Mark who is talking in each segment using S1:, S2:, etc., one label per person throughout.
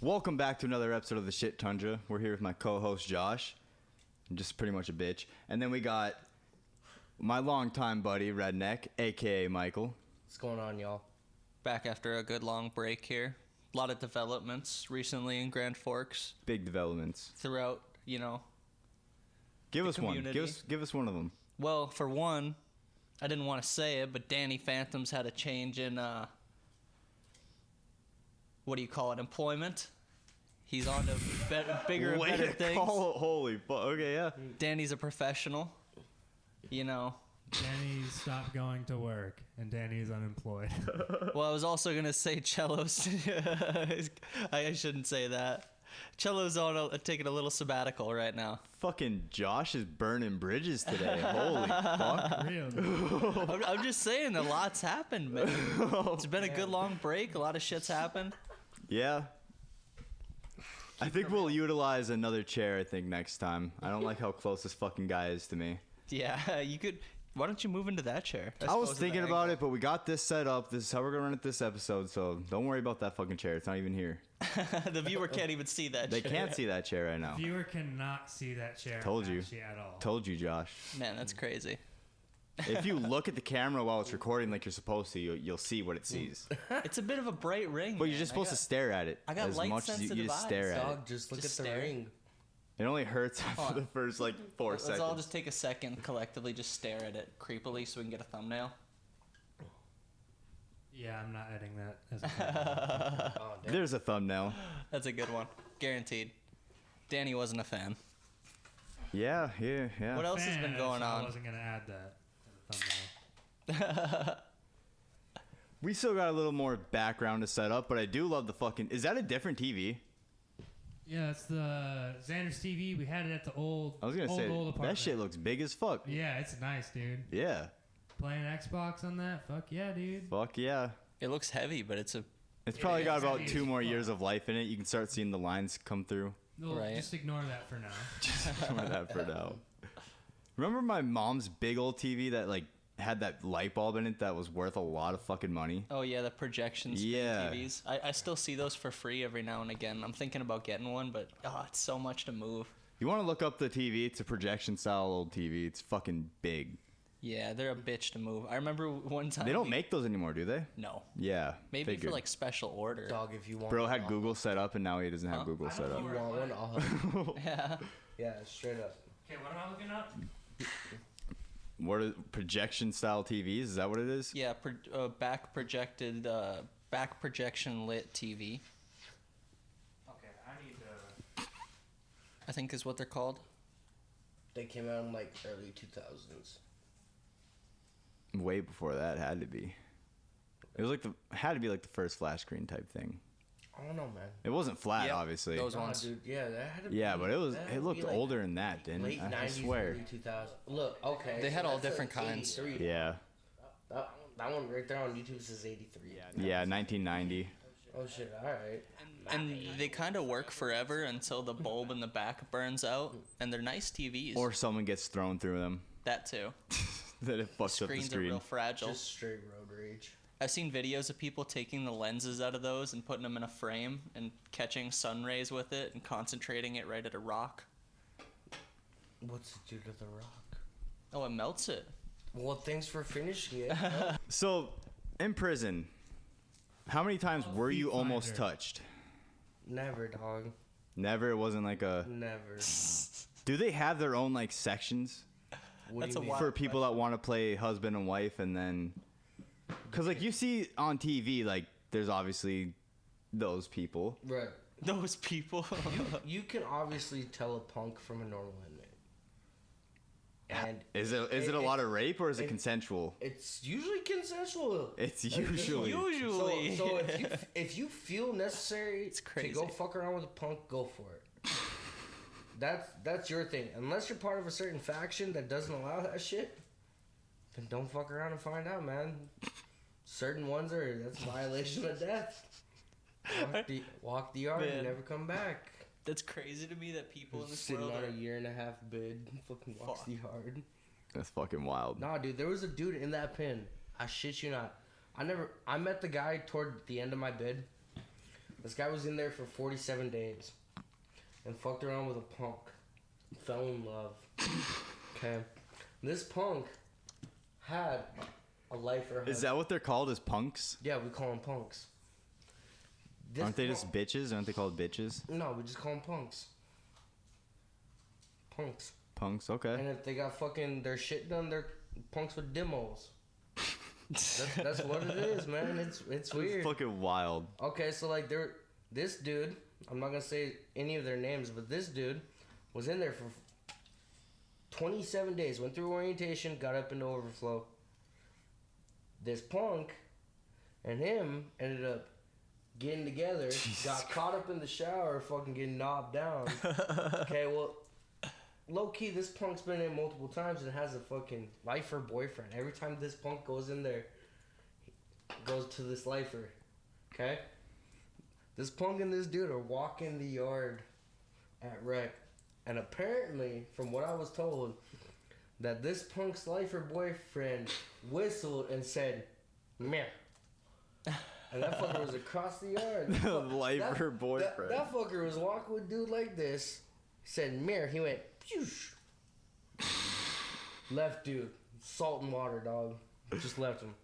S1: Welcome back to another episode of the Shit Tundra. We're here with my co-host Josh. I'm just pretty much a bitch. And then we got my longtime buddy Redneck, aka Michael.
S2: What's going on, y'all?
S3: Back after a good long break here. A lot of developments recently in Grand Forks.
S1: Big developments.
S3: Throughout,
S1: Give us
S3: community.
S1: one. Give us one of them.
S3: Well, for one, I didn't want to say it, but Danny Phantom's had a change in, employment. He's on to bigger and better things.
S1: Holy fuck. Okay, yeah.
S3: Danny's a professional,
S4: Danny stopped going to work, and Danny is unemployed.
S3: Well, I was also going to say Cello's. I shouldn't say that. Cello's taking a little sabbatical right now.
S1: Fucking Josh is burning bridges today. Holy fuck.
S4: Really?
S3: I'm just saying, a lot's happened, man. It's been a good long break. A lot of shit's happened.
S1: Yeah. I think we'll utilize another chair, next time. I don't like how close this fucking guy is to me.
S3: Yeah, you could. Why don't you move into that chair?
S1: I was thinking about it, but we got this set up. This is how we're going to run it this episode, so don't worry about that fucking chair. It's not even here.
S3: The viewer can't even see that
S1: They
S3: chair.
S1: can't see that chair right now.
S4: Viewer cannot see that chair.
S1: Told you.
S4: At all.
S1: Told you, Josh.
S3: Man, that's crazy.
S1: If you look at the camera while it's recording like you're supposed to, you'll see what it sees.
S3: It's a bit of a bright ring.
S1: But you're just supposed to stare at it.
S3: I got
S1: as much as you
S3: light-sensitive
S1: just stare
S3: eyes,
S1: at
S2: Dog,
S1: it.
S2: just look
S3: Just
S2: at the
S3: stare.
S2: ring.
S1: It only hurts for the first 4
S3: Let's
S1: seconds.
S3: all just take a second, collectively just stare at it creepily so we can get a thumbnail.
S4: Yeah, I'm not editing that. As a
S2: Oh, damn.
S1: There's a thumbnail.
S3: That's a good one. Guaranteed. Danny wasn't a fan.
S1: Yeah.
S3: What else has been going
S4: I
S3: on?
S4: wasn't going to add that to the thumbnail.
S1: We still got a little more background to set up, but I do love the fucking... Is that a different TV?
S4: Yeah, it's the Xander's TV. We had it at the old
S1: I was going to say,
S4: old
S1: that
S4: apartment.
S1: shit looks big as fuck.
S4: Yeah, it's nice, dude.
S1: Yeah.
S4: Playing Xbox on that? Fuck yeah, dude.
S1: Fuck yeah.
S3: It looks heavy, but it's a...
S1: It's probably got
S4: is
S1: about
S4: heavy
S1: 2
S4: as
S1: more
S4: fuck.
S1: years of life in it. You can start seeing the lines come through.
S4: No,
S3: Right.
S4: just ignore that for now.
S1: Just ignore that for now. Remember my mom's big old TV that had that light bulb in it that was worth a lot of fucking money?
S3: Oh, yeah, the projection screen
S1: Yeah.
S3: TVs. I still see those for free every now and again. I'm thinking about getting one, but it's so much to move.
S1: You want to look up the TV? It's a projection style old TV. It's fucking big.
S3: Yeah, they're a bitch to move. I remember one time...
S1: They don't make those anymore, do they?
S3: No.
S1: Yeah.
S3: Maybe
S1: figured.
S3: for special order.
S2: Dog, if you want
S1: Bro
S2: one,
S1: had
S2: I'll-
S1: Google set up and now he doesn't have Google set
S2: If you
S1: up.
S2: want one, I'll help you.
S3: Yeah.
S2: Yeah, straight up.
S4: Okay, what am I looking up?
S1: What are projection style TVs? Is that what it is?
S3: Yeah, back projection lit TV,
S4: Okay, I need to...
S3: I think is what they're called.
S2: They came out in early 2000s.
S1: Way before that had to be. It was had to be the first flash screen type thing.
S2: I don't know, man.
S1: It wasn't flat,
S3: Yep,
S1: obviously.
S3: those
S2: Nah,
S3: ones.
S2: dude, yeah, that had to be.
S1: Yeah, but
S2: that had to
S1: looked
S2: be,
S1: older than that, didn't
S2: late
S1: it? I
S2: 90s,
S1: swear.
S2: early 2000s. Look, okay.
S3: They
S2: so
S3: had all
S2: that says
S3: different kinds.
S2: 83.
S1: Yeah.
S2: That one right there on YouTube says 83.
S1: Yeah, 1990.
S2: Oh shit! All right.
S3: And they kind of work forever until the bulb in the back burns out, and they're nice TVs.
S1: Or someone gets thrown through them.
S3: that too.
S1: That it fucks up the
S3: Screens are
S1: screen.
S3: real fragile.
S2: Just straight road rage.
S3: I've seen videos of people taking the lenses out of those and putting them in a frame and catching sun rays with it and concentrating it right at a rock.
S2: What's it do to the rock?
S3: Oh, it melts it.
S2: Well, thanks for finishing it.
S1: So, in prison, how many times were you
S4: Feet
S1: almost
S4: finder.
S1: touched?
S2: Never, dog.
S1: Never. It wasn't
S2: Never.
S1: Do they have their own sections
S2: What
S3: That's
S2: do you
S3: a
S2: mean?
S3: wild-
S1: for people that want to play husband and wife, and then because you see on TV, there's obviously those people.
S2: Right.
S3: Those people.
S2: You can obviously tell a punk from a normal inmate. And
S1: Is it a lot of rape or is it
S2: it-
S1: consensual?
S2: it's usually consensual.
S1: It's usually.
S3: Usually.
S2: So if you feel necessary
S3: It's
S2: to
S3: crazy.
S2: go fuck around with a punk, go for it. That's your thing. Unless you're part of a certain faction that doesn't allow that shit, then don't fuck around and find out, man. Certain ones that's a violation of death. Walk the yard
S3: Man.
S2: and never come back.
S3: That's crazy to me that people in this
S2: Sitting
S3: world
S2: on a
S3: are...
S2: 1.5 bid, fucking walks
S3: Fuck.
S2: the yard.
S1: That's fucking wild.
S2: Nah, dude, there was a dude in that pen. I shit you not. I met the guy toward the end of my bid. This guy was in there for 47 days and fucked around with a punk. Fell in love. Okay. This punk had a lifer.
S1: Is that what they're called, as punks?
S2: Yeah, we call them punks.
S1: Aren't they just bitches? Aren't they called bitches?
S2: No, we just call them punks. Punks.
S1: Punks, okay.
S2: And if they got fucking their shit done, they're punks with demos. That's what it is, man. It's weird.
S1: It's fucking wild.
S2: Okay, so like this dude, I'm not gonna say any of their names, but this dude was in there for 27 days. Went through orientation, got up into overflow. This punk and him ended up getting together, got caught up in the shower, fucking getting knocked down. Okay, well, low key, this punk's been in multiple times and has a fucking lifer boyfriend. Every time this punk goes in there, he goes to this lifer. Okay? This punk and this dude are walking the yard at rec. And apparently, from what I was told, that this punk's lifer boyfriend whistled and said, "Meh." And that fucker was across the yard.
S1: Lifer boyfriend.
S2: That fucker was walking with dude like this. He said, "Mirror." He went, "Poosh." Left dude. Salt and water, dog. Just left him.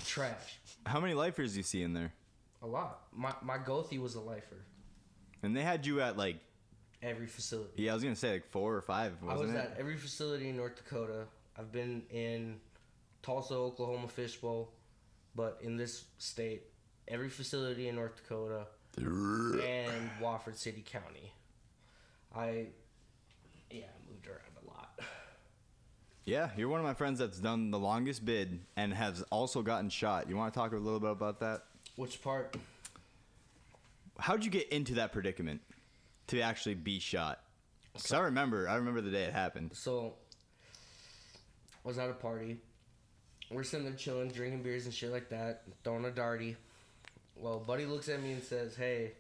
S2: Trash.
S1: How many lifers do you see in there?
S2: A lot. My Gothi was a lifer.
S1: And they had you at like...
S2: Every facility.
S1: Yeah, I was going to say like 4 or 5, wasn't it?
S2: I was at every facility in North Dakota. I've been in Tulsa, Oklahoma Fishbowl. But in this state, every facility in North Dakota and Wofford City County. I moved around a lot.
S1: Yeah, you're one of my friends that's done the longest bid and has also gotten shot. You want to talk a little bit about that?
S2: Which part?
S1: How'd you get into that predicament to actually be shot? Because I remember the day it happened.
S2: So, I was at a party. We're sitting there chilling, drinking beers and shit like that, throwing a darty. Well, buddy looks at me and says, "Hey,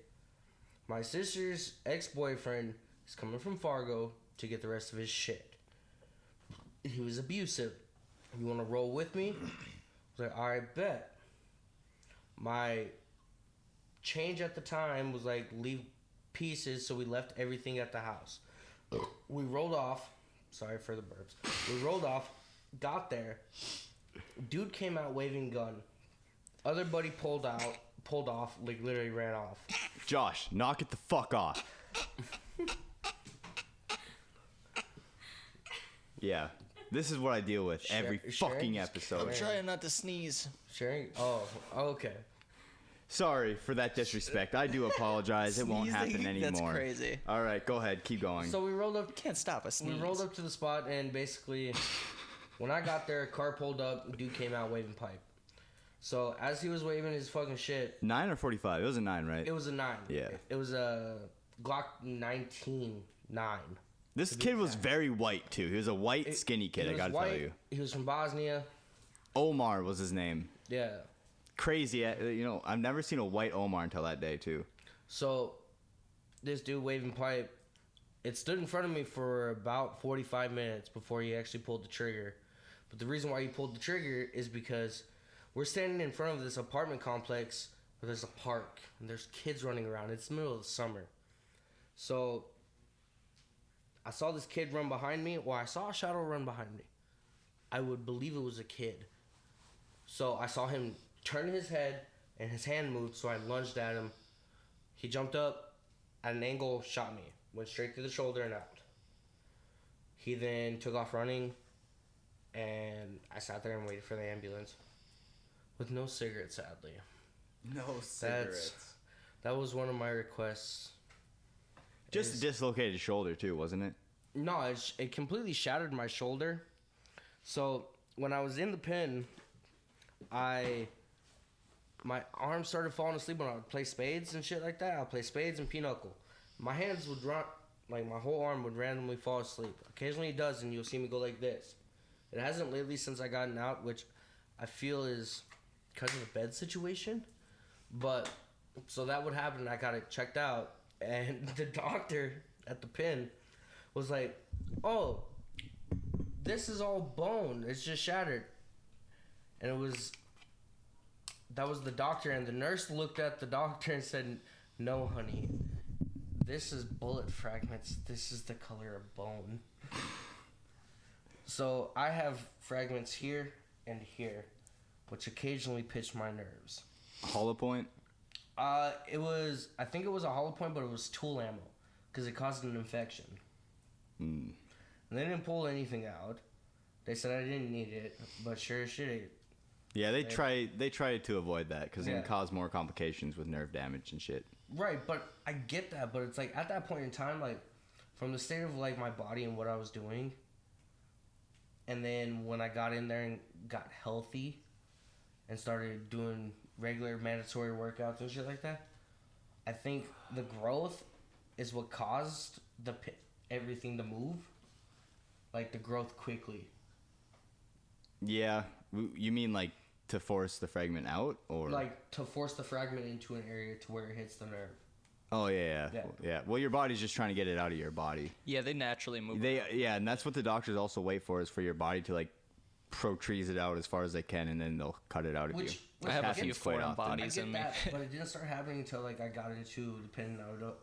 S2: my sister's ex-boyfriend is coming from Fargo to get the rest of his shit. He was abusive. You want to roll with me?" I was like, "All right, bet." My change at the time was like, leave pieces, so we left everything at the house. We rolled off. Sorry for the burps. We rolled off, got there. Dude came out waving gun. Other buddy pulled off, like literally ran off.
S1: Josh, knock it the fuck off. Yeah. This is what I deal with every fucking episode.
S3: I'm trying not to sneeze.
S2: Sharing? Oh, okay.
S1: Sorry for that disrespect. I do apologize. It won't happen anymore.
S3: That's crazy.
S1: All right, go ahead. Keep going.
S2: So we rolled up.
S3: You can't stop a sneeze.
S2: We rolled up to the spot, and basically, when I got there, car pulled up. Dude came out waving pipe. So as he was waving his fucking shit,
S1: 9 or 45? It was a 9, right?
S2: it was a 9.
S1: Yeah.
S2: It was a Glock 19-9.
S1: This kid was very white, too. He was a white, skinny kid,
S2: He
S1: I
S2: was
S1: gotta
S2: white.
S1: tell you.
S2: He was from Bosnia.
S1: Omar was his name.
S2: Yeah.
S1: Crazy. I've never seen a white Omar until that day, too.
S2: So, this dude waving pipe, it stood in front of me for about 45 minutes before he actually pulled the trigger. But the reason why he pulled the trigger is because we're standing in front of this apartment complex where there's a park and there's kids running around. It's the middle of the summer. So, I saw this kid run behind me. Well, I saw a shadow run behind me. I would believe it was a kid. So, I saw him turn his head and his hand moved, so I lunged at him. He jumped up at an angle, shot me. Went straight through the shoulder and out. He then took off running, and I sat there and waited for the ambulance. With no cigarettes, sadly.
S1: No cigarettes.
S2: That was one of my requests.
S1: Just a dislocated shoulder, too, wasn't it?
S2: No, it completely shattered my shoulder. So, when I was in the pen, my arm started falling asleep when I would play spades and shit like that. I'd play spades and pinochle. My hands would run, like my whole arm would randomly fall asleep. Occasionally it does, and you'll see me go like this. It hasn't lately since I gotten out, which I feel is because of the bed situation. But, so that would happen, and I got it checked out. And the doctor at the pen was like, "Oh, this is all bone. It's just shattered." And it was the doctor, and the nurse looked at the doctor and said, "No, honey, this is bullet fragments. This is the color of bone." So I have fragments here and here, which occasionally pinch my nerves.
S1: Hollow point?
S2: I think it was a hollow point, but it was tool ammo because it caused an infection.
S1: Mm.
S2: And they didn't pull anything out. They said I didn't need it, but sure as shit.
S1: Yeah, they try to avoid that because it
S2: Yeah.
S1: can cause more complications with nerve damage and shit.
S2: Right, but I get that, but it's like at that point in time, like from the state of like my body and what I was doing, and then when I got in there and got healthy and started doing regular mandatory workouts and shit like that, I think the growth is what caused everything to move, like the growth quickly.
S1: Yeah, you mean like to force the fragment out, or
S2: Like to force the fragment into an area to where it hits the nerve.
S1: Oh yeah. Well, your body's just trying to get it out of your body.
S3: Yeah, they naturally move. around.
S1: Yeah, and that's what the doctors also wait for, is for your body to like protrude it out as far as they can, and then they'll cut it out of you.
S3: I have a few
S1: Happens quite
S3: foreign
S1: often.
S2: I
S3: bodies
S2: get
S3: in me.
S2: that, but it didn't start happening until like I got into depending.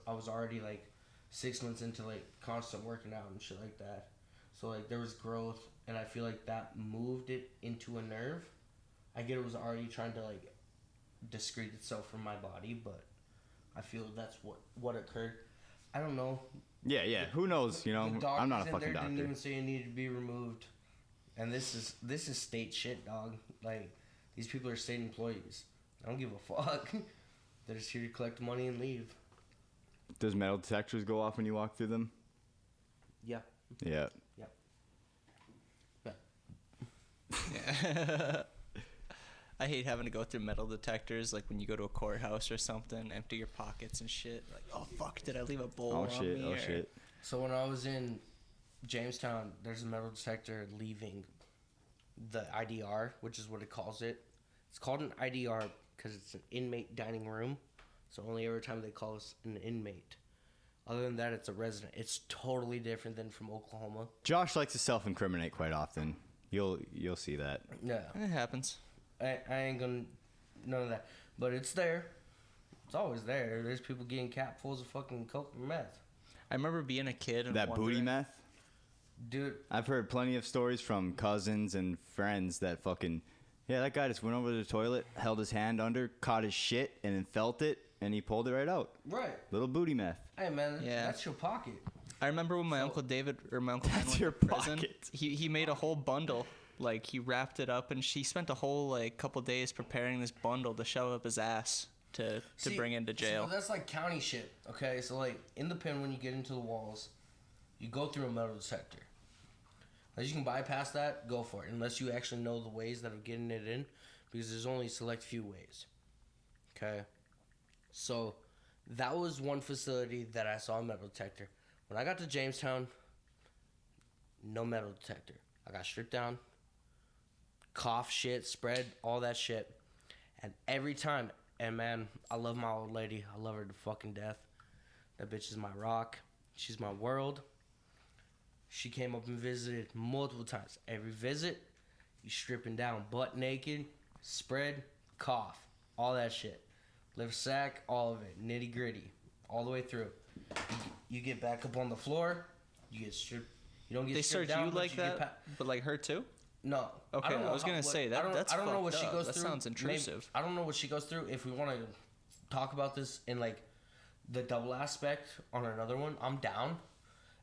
S2: I was already like 6 months into like constant working out and shit like that. So like there was growth, and I feel like that moved it into a nerve. I get it was already trying to like discrete itself from my body, but I feel that's what occurred. I don't know.
S1: Yeah. Who knows? You know,
S2: The
S1: I'm not a
S2: doctors in
S1: fucking
S2: there didn't
S1: doctor.
S2: even say it needed to be removed, and this is state shit, dog. Like these people are state employees. I don't give a fuck. They're just here to collect money and leave.
S1: Does metal detectors go off when you walk through them?
S2: Yeah.
S1: Yeah.
S3: Yeah. I hate having to go through metal detectors, like when you go to a courthouse or something, empty your pockets and shit. Like, oh fuck, did I leave a bowl on me?
S1: Oh
S3: or-
S1: shit.
S2: So when I was in Jamestown, there's a metal detector leaving the IDR, which is what it calls it. It's called an IDR because it's an inmate dining room. So only every time they call us an inmate. Other than that, it's a resident. It's totally different than from Oklahoma.
S1: Josh likes to self-incriminate quite often. You'll see that.
S2: Yeah.
S3: It happens.
S2: I ain't gonna none of that, but it's there. It's always there. There's people getting capfuls of fucking coke and meth,
S3: I remember being a kid and
S1: That booty
S3: wondering-
S1: meth.
S2: dude.
S1: I've heard plenty of stories from cousins and friends that fucking, yeah, that guy just went over to the toilet, held his hand under, caught his shit, and then felt it, and he pulled it right out.
S2: Right.
S1: Little booty meth.
S2: Hey man,
S3: Yeah.
S2: that's your pocket.
S3: I remember when my Uncle David or my Uncle Ben
S1: That's
S3: went
S1: your
S3: to prison.
S1: pocket.
S3: He made a whole bundle. Like he wrapped it up, and she spent a whole like couple days preparing this bundle to shove up his ass to bring into jail.
S2: See, that's like county shit. Okay, so like in the pen when you get into the walls, you go through a metal detector. Unless you can bypass that, go for it. Unless you actually know the ways that of getting it in, because there's only a select few ways. Okay, so that was one facility that I saw a metal detector. When I got to Jamestown, no metal detector. I got stripped down, cough shit, spread, all that shit. And every time, and man, I love my old lady. I love her to fucking death. That bitch is my rock. She's my world. She came up and visited multiple times. Every visit, you stripping down butt naked, spread, cough, all that shit. Liver sack, all of it, nitty gritty, all the way through. You get back up on the floor, you get stripped. You don't get
S3: They
S2: stripped
S3: search
S2: down,
S3: you
S2: but
S3: like
S2: you get
S3: that, but like her too.
S2: No.
S3: Okay,
S2: don't know
S3: I was gonna say, that's
S2: I don't know what
S3: fucked
S2: she
S3: up.
S2: goes
S3: That
S2: through.
S3: sounds intrusive.
S2: I don't know what she goes through. If we want to talk about this in like the double aspect on another one, I'm down,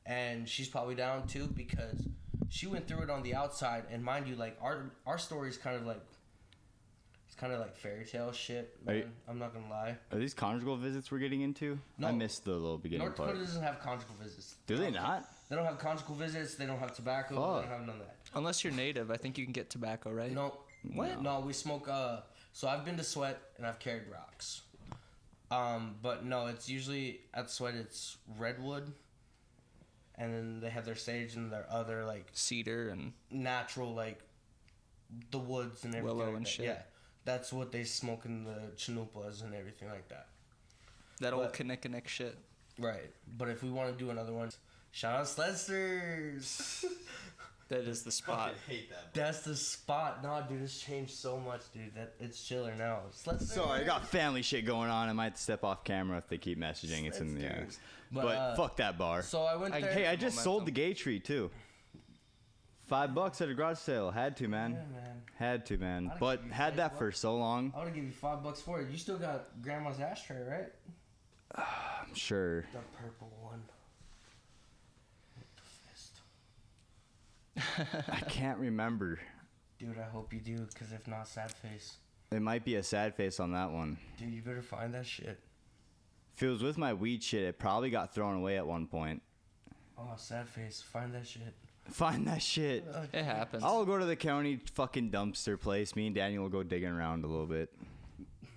S2: and she's probably down too because she went through it on the outside. And mind you, like our story is kind of like it's kind of like fairy tale shit. Man. I'm not gonna lie.
S1: Are these conjugal visits we're getting into?
S2: No.
S1: I missed the little beginning
S2: North
S1: part.
S2: Dakota doesn't have conjugal visits.
S1: Do they not?
S2: They don't have conjugal visits. They don't have tobacco.
S1: Fuck.
S2: They don't have none of that.
S3: Unless you're native, I think you can get tobacco, right?
S2: No.
S3: What?
S2: No, we smoke. So I've been to Sweat and I've carried rocks. But no, it's usually at Sweat. It's redwood, and then they have their sage and their other like
S3: Cedar and
S2: natural like the woods and everything.
S3: Willow
S2: like
S3: and
S2: that.
S3: shit.
S2: Yeah, that's what they smoke in the chanupas and everything like that.
S3: that old
S2: But-
S3: Kinnikinnick shit.
S2: Right. But if we want to do another one, shout out Sledsters.
S3: That is the spot.
S1: hate that.
S2: That's the spot. Nah, dude, it's changed so much, dude. That it's chiller now.
S1: Sorry, I got family shit going on. I might step off camera if they keep messaging. It's in the air. But fuck that bar.
S2: So I went there.
S1: Hey, I just sold the gay tree too. $5 at a garage sale. Had to, man.
S2: Yeah, man.
S1: Had to, man.
S2: I'd
S1: But
S2: give you
S1: had that
S2: $5.
S1: for so long.
S2: I would give you $5 for it. You still got grandma's ashtray, right?
S1: I'm sure.
S2: The purple one. With the fist.
S1: I can't remember.
S2: Dude, I hope you do, because if not, sad face.
S1: It might be a sad face on that one.
S2: Dude, you better find that shit.
S1: If it was with my weed shit, it probably got thrown away at one point.
S2: Oh, sad face. Find that shit.
S1: Find that shit.
S3: It happens.
S1: I'll go to the county fucking dumpster place. Me and Daniel will go digging around a little bit.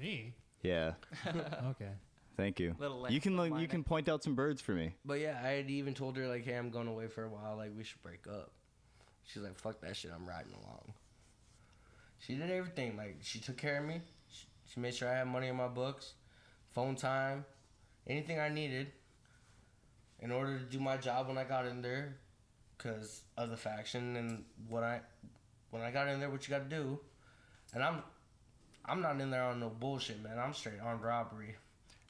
S4: Me?
S1: Yeah.
S4: Okay.
S1: Thank you.
S3: Little
S1: You can
S3: landfill
S1: you can
S3: mining.
S1: point out some birds for me.
S2: But yeah, I had even told her, like, hey, I'm going away for a while. Like, we should break up. She's like, fuck that shit. I'm riding along. She did everything. Like, she took care of me. She made sure I had money in my books, phone time, anything I needed in order to do my job when I got in there because of the faction and when I got in there, what you got to do. And I'm not in there on no bullshit, man. I'm straight armed robbery.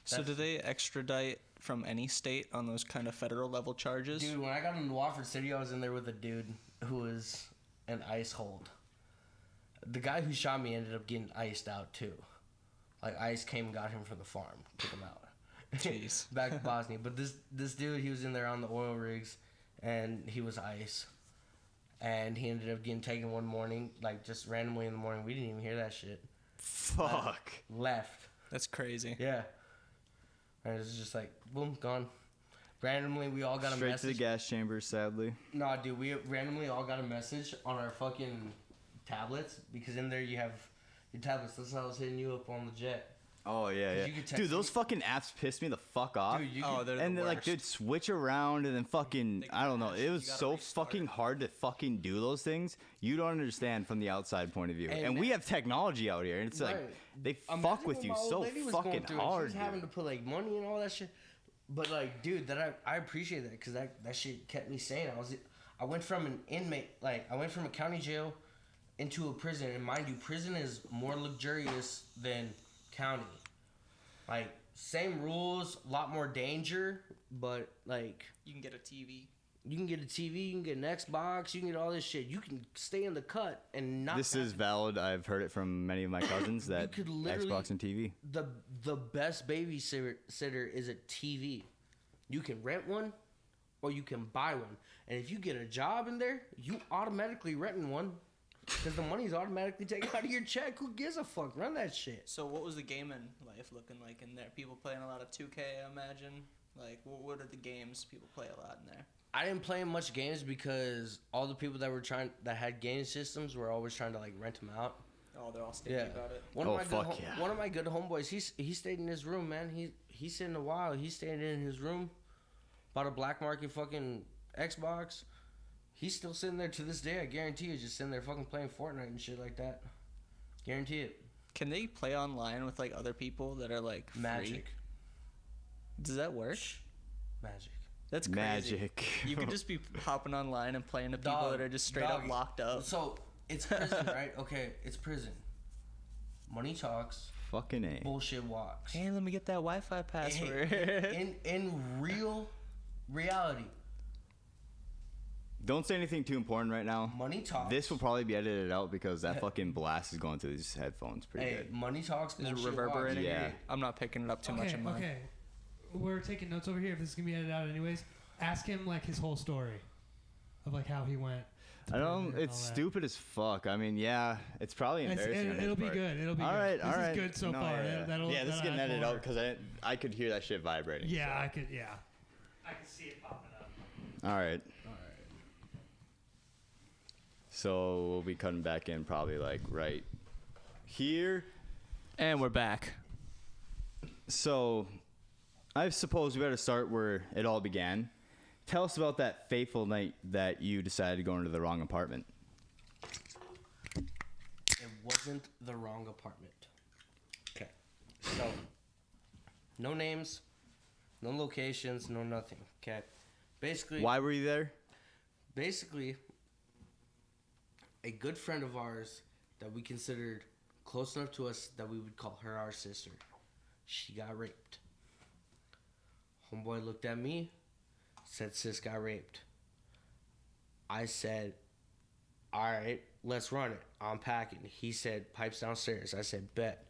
S3: So do they extradite from any state on those kind of federal level charges?
S2: Dude, when I got into Wofford City, I was in there with a dude who was an ice hold. The guy who shot me ended up getting iced out too. Like, ICE came and got him from the farm, took him out.
S3: Jeez.
S2: Back to Bosnia. But this dude, he was in there on the oil rigs, and he was ICE. And he ended up getting taken one morning, like, just randomly in the morning. We didn't even hear that shit.
S1: Fuck.
S2: Left.
S3: That's crazy.
S2: Yeah. And it was just like, boom, gone. Randomly, we all got a
S1: Straight
S2: message.
S1: to the gas chamber, sadly.
S2: Nah, dude, we randomly all got a message on our fucking tablets, because in there you have your tablets. That's how I was hitting you up on the jet.
S1: Oh yeah,
S2: 'Cause
S1: yeah.
S2: you could text
S1: Dude, those
S2: me-
S1: fucking apps pissed me the fuck off.
S2: Dude, you
S3: Oh,
S2: could,
S3: they're
S1: And
S3: the
S1: they're like,
S3: worst.
S1: dude, switch around and then fucking,
S3: They
S1: I don't know.
S3: crash.
S1: It was
S3: You gotta
S1: so
S3: restart
S1: fucking
S3: it.
S1: hard to fucking do those things. You don't understand from the outside point of view.
S2: Hey,
S1: And we
S2: man.
S1: have technology out here, and it's like
S2: Right.
S1: they
S2: Imagine
S1: fuck with
S2: what
S1: you
S2: my old
S1: so
S2: lady was going
S1: fucking
S2: through, and
S1: hard.
S2: She was having
S1: dude.
S2: to put like money and all that shit. But like, dude, that I appreciate that, because that shit kept me sane. I went from an inmate, like I went from a county jail into a prison, and mind you, prison is more luxurious than county. Like, same rules, a lot more danger, but like
S3: You can get a TV.
S2: you can get a TV, you can get an Xbox, you can get all this shit. You can stay in the cut and not.
S1: This is valid. I've heard it from many of my cousins that
S2: could literally-
S1: Xbox and TV.
S2: the best babysitter is a TV. You can rent one, or you can buy one. And if you get a job in there, you automatically renting one, because the money's automatically taken out of your check. Who gives a fuck? Run that shit.
S3: So what was the gaming life looking like in there? People playing a lot of 2K, I imagine. Like, what are the games people play a lot in there?
S2: I didn't play much games because all the people that had game systems were always trying to like rent them out.
S3: Oh, they're all sticky
S2: Yeah.
S3: about it.
S2: One
S1: Oh,
S2: of my
S1: fuck yeah.
S2: one of my good homeboys, he stayed in his room, man. He stayed in a while. He stayed in his room, bought a black market fucking Xbox. He's still sitting there to this day. I guarantee you, just sitting there fucking playing Fortnite and shit like that. Guarantee it.
S3: Can they play online with like other people that are like free?
S2: Magic.
S3: Does that work?
S2: Magic.
S3: That's crazy.
S1: Magic.
S3: You could just be hopping online and playing to people
S2: Dog,
S3: that are just straight up
S2: dog.
S3: locked up.
S2: So it's prison, right? Okay, it's prison. Money talks,
S1: Fucking A.
S2: bullshit walks.
S3: Hey, let me get that Wi-Fi password.
S2: In real reality,
S1: Don't say anything too important right now.
S2: money talks.
S1: This will probably be edited out because that fucking blast is going through these headphones pretty
S2: Hey,
S1: good.
S2: money talks.
S3: Is it
S2: bullshit
S3: reverberating?
S2: walks.
S1: Yeah.
S3: I'm not picking it up too much in mine.
S4: Okay. We're taking notes over here. If this is gonna be edited out, anyways, ask him like his whole story of like how he went. to
S1: I don't.
S4: prison and
S1: It's
S4: all that.
S1: stupid as fuck. I mean, yeah, it's probably embarrassing. on his
S4: It'll be
S1: part.
S4: good. It'll be
S1: All
S4: good.
S1: right,
S4: This
S1: all right.
S4: is good so
S1: No,
S4: far.
S1: Yeah,
S4: That'll,
S1: yeah, this is
S4: that'll
S1: getting
S4: add
S1: edited
S4: more.
S1: out because I could hear that shit vibrating.
S4: Yeah,
S1: so.
S4: I could. Yeah, I could see it popping up.
S1: All right. So we'll be cutting back in probably like right here.
S3: And we're back.
S1: So I suppose we better start where it all began. Tell us about that fateful night that you decided to go into the wrong apartment.
S2: It wasn't the wrong apartment. Okay. So, no names, no locations, no nothing. Okay. Basically,
S1: Why were you there?
S2: basically, a good friend of ours that we considered close enough to us that we would call her our sister. She got raped. Homeboy looked at me, said sis got raped. I said, all right, let's run it. I'm packing. He said, pipes downstairs. I said, bet.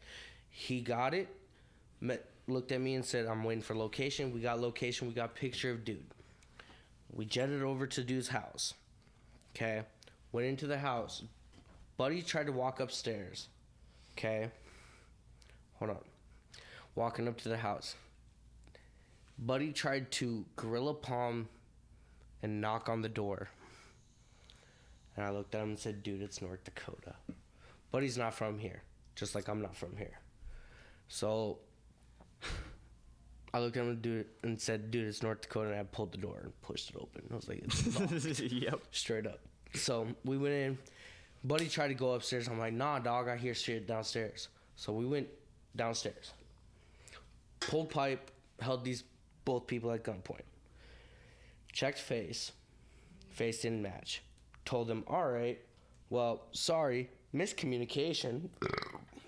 S2: He got it, looked at me and said, I'm waiting for location. We got location. We got picture of dude. We jetted over to dude's house. Okay. Went into the house. Buddy tried to walk upstairs. Okay. Hold on. Walking up to the house. Buddy tried to gorilla palm and knock on the door. And I looked at him and said, dude, it's North Dakota. Buddy's not from here. Just like I'm not from here. So I looked at him and said, dude, it's North Dakota. And I pulled the door and pushed it open. I was like, it's locked.
S1: Yep.
S2: Straight up. So we went in. Buddy tried to go upstairs. I'm like, nah, dog, I hear shit downstairs. So we went downstairs. Pulled pipe, held these both people at gunpoint. Checked face. Face didn't match. Told them, all right, well, sorry, miscommunication.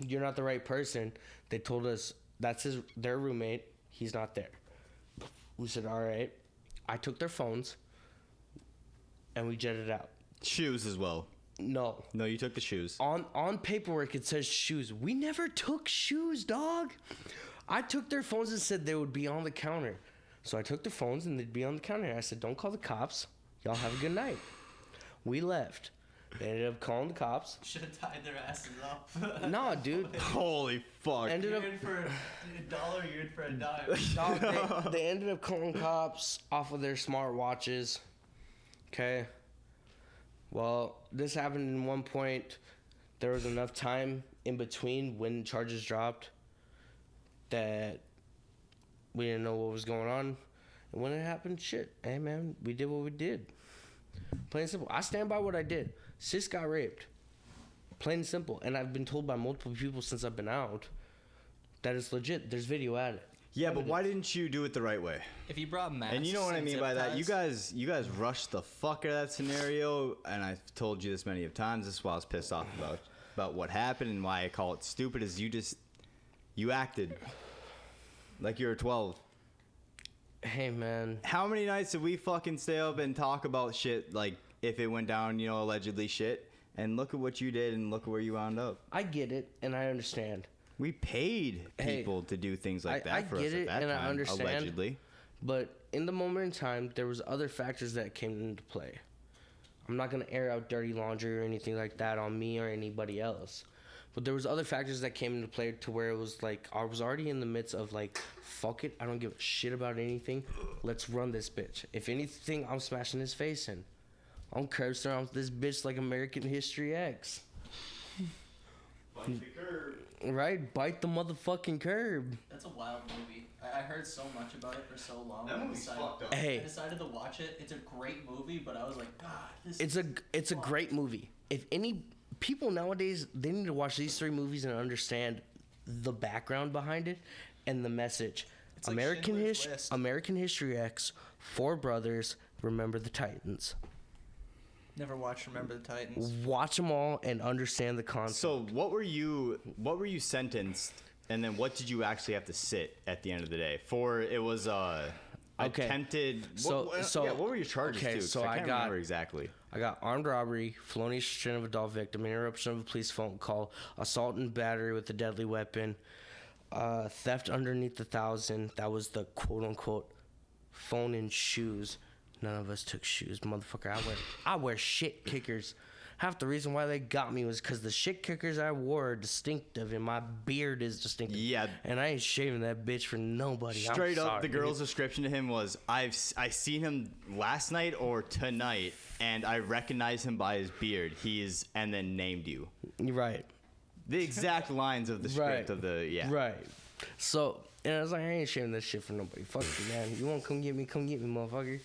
S2: You're not the right person. They told us that's their roommate. He's not there. We said, all right. I took their phones, and we jetted out.
S1: Shoes as well.
S2: No,
S1: you took the shoes.
S2: On paperwork, it says shoes. We never took shoes, dog. I took their phones and said they would be on the counter. So I took their phones, and they'd be on the counter. I said, don't call the cops. Y'all have a good night. We left. They ended up calling the cops.
S3: Should have tied their asses up.
S2: Nah, dude.
S1: Holy fuck.
S2: Ended up,
S3: You're in for $1, you're in for a dime.
S2: dog, they ended up calling cops off of their smartwatches. Okay. Well, this happened in one point. There was enough time in between when charges dropped that we didn't know what was going on. And when it happened, shit. Hey, man, we did what we did. Plain and simple. I stand by what I did. Sis got raped. Plain and simple. And I've been told by multiple people since I've been out that it's legit. There's video at it.
S1: Yeah, but why didn't you do it the right way?
S3: If you brought masks,
S1: And you know what I mean by that. You
S3: ties-
S1: guys rushed the fuck out of that scenario, and I've told you this many of times. This is why I was pissed off about what happened and why I call it stupid. Is you acted like you were 12.
S2: Hey, man.
S1: How many nights did we fucking stay up and talk about shit like if it went down, allegedly shit, and look at what you did and look at where you wound up.
S2: I get it, and I understand.
S1: We paid people to do things like that for us at that time,
S2: I understand,
S1: allegedly.
S2: But in the moment in time, there was other factors that came into play. I'm not going to air out dirty laundry or anything like that on me or anybody else. But there was other factors that came into play to where it was like, I was already in the midst of like, fuck it, I don't give a shit about anything. Let's run this bitch. If anything, I'm smashing his face in. I'm cursing around with this bitch like American History X.
S1: Bite the curb.
S2: Right? Bite the motherfucking curb.
S3: That's a wild movie. I heard so much about it for so long.
S1: That movie's fucked up.
S2: Hey.
S3: I decided to watch it. It's a great movie, but I was like, God, this
S2: It's a great movie. If any people nowadays, they need to watch these 3 movies and understand the background behind it and the message.
S3: It's like Schindler's List.
S2: American History X, 4 Brothers, Remember the Titans.
S3: Never watched Remember the Titans.
S2: Watch them all and understand the concept.
S1: So what were you sentenced, and then what did you actually have to sit at the end of the day for? It was attempted. What were your charges too?
S2: So
S1: I can't remember exactly.
S2: I got armed robbery, felonious restraint of adult victim, interruption of a police phone call, assault and battery with a deadly weapon, theft underneath the 1,000. That was the quote unquote phone and shoes. None of us took shoes, motherfucker. I wear shit kickers. Half the reason why they got me was because the shit kickers I wore are distinctive and my beard is distinctive.
S1: Yeah.
S2: And I ain't shaving that bitch for nobody.
S1: Straight up, the girl's description to him was, I seen him last night or tonight, and I recognize him by his beard. And then named you.
S2: You're right.
S1: The exact lines of the script of the, yeah.
S2: Right. So, and I was like, I ain't shaving this shit for nobody. Fuck you, man. You want to come get me, motherfucker.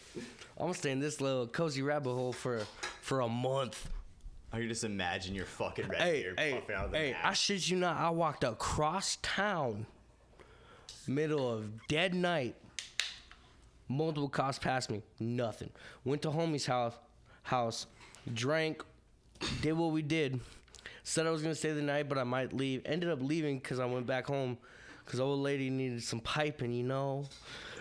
S2: I'm gonna stay in this little cozy rabbit hole for a month.
S1: I can just imagine your fucking red beard puffing out of the
S2: Hey,
S1: mask.
S2: I shit you not. I walked across town, middle of dead night. Multiple cops passed me. Nothing. Went to homie's house, drank Did what we did. Said I was gonna stay the night, but I might leave. Ended up leaving because I went back home because old lady needed some piping, you know.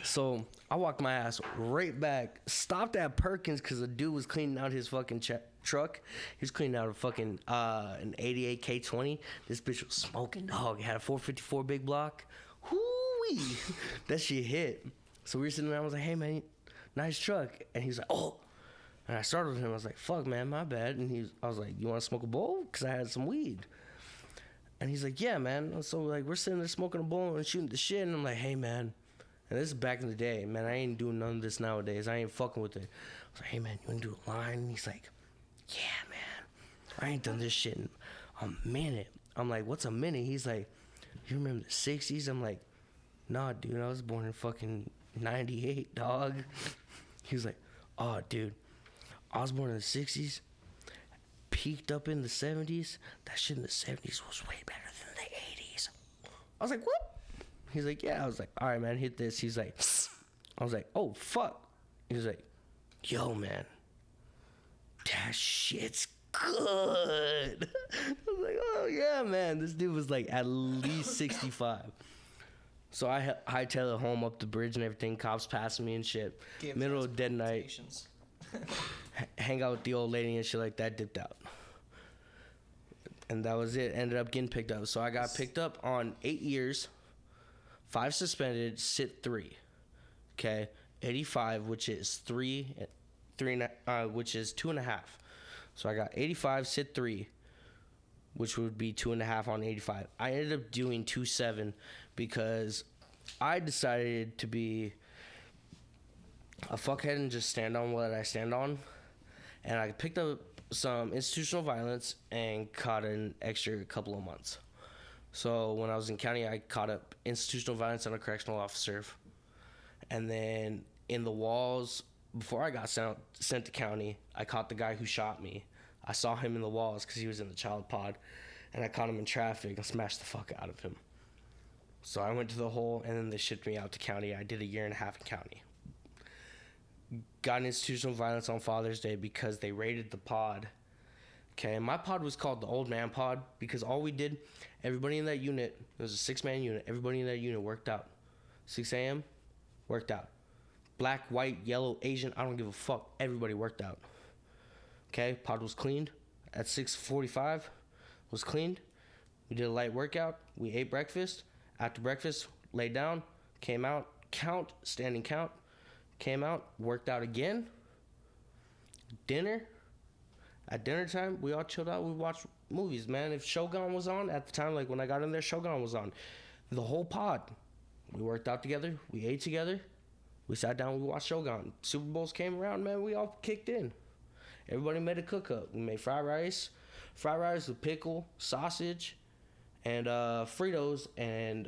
S2: So I walked my ass right back. Stopped at Perkins because the dude was cleaning out his fucking truck. He was cleaning out a fucking an 88 K20. This bitch was smoking, dog. It had a 454 big block. Whoo-wee. That shit hit. So we were sitting there. I was like, hey, man, nice truck. And he was like, oh. And I startled him. I was like, fuck, man, my bad. And I was like, you want to smoke a bowl? Because I had some weed. And he's like, yeah, man. And so, like, we're sitting there smoking a bowl and shooting the shit. And I'm like, hey, man. And this is back in the day. Man, I ain't doing none of this nowadays. I ain't fucking with it. I was like, hey, man, you want to do a line? And he's like, yeah, man. I ain't done this shit in a minute. I'm like, what's a minute? He's like, you remember the 60s? I'm like, nah, dude. I was born in fucking 98, dog. He was like, oh, dude. I was born in the 60s, peaked up in the 70s. That shit in the 70s was way better than the 80s. I was like, what? He's like, yeah. I was like, all right, man, hit this. He's like, I was like, oh, fuck. He was like, yo, man, that shit's good. I was like, oh, yeah, man. This dude was like at least 65. So I hightailed it home up the bridge and everything. Cops passing me and shit. Middle of dead night. Hang out with the old lady and shit like that, dipped out. And that was it. Ended up getting picked up. So I got picked up on 8 years, 5 suspended, sit 3. Okay, 85, which is which is 2.5. So I got 85, sit 3, which would be 2.5 on 85. I ended up doing 2.7 because I decided to be a fuckhead and just stand on what I stand on. And I picked up some institutional violence and caught an extra couple of months. So when I was in county, I caught up institutional violence on a correctional officer. And then in the walls, before I got sent to county, I caught the guy who shot me. I saw him in the walls because he was in the child pod. And I caught him in traffic and smashed the fuck out of him. So I went to the hole, and then they shipped me out to county. I did a 1.5 years in county. Got an institutional violence on Father's Day because they raided the pod. Okay, and my pod was called the Old Man Pod because all we did, everybody in that unit, it was a 6-man unit, everybody in that unit worked out. 6 a.m., worked out. Black, white, yellow, Asian, I don't give a fuck. Everybody worked out. Okay, pod was cleaned. At 6:45, was cleaned. We did a light workout. We ate breakfast. After breakfast, laid down, came out, standing count. Came out, worked out again. Dinner. At dinner time, we all chilled out. We watched movies, man. If Shogun was on at the time, like when I got in there, Shogun was on. The whole pod. We worked out together. We ate together. We sat down. We watched Shogun. Super Bowls came around, man. We all kicked in. Everybody made a cook-up. We made fried rice with pickle, sausage, and Fritos, and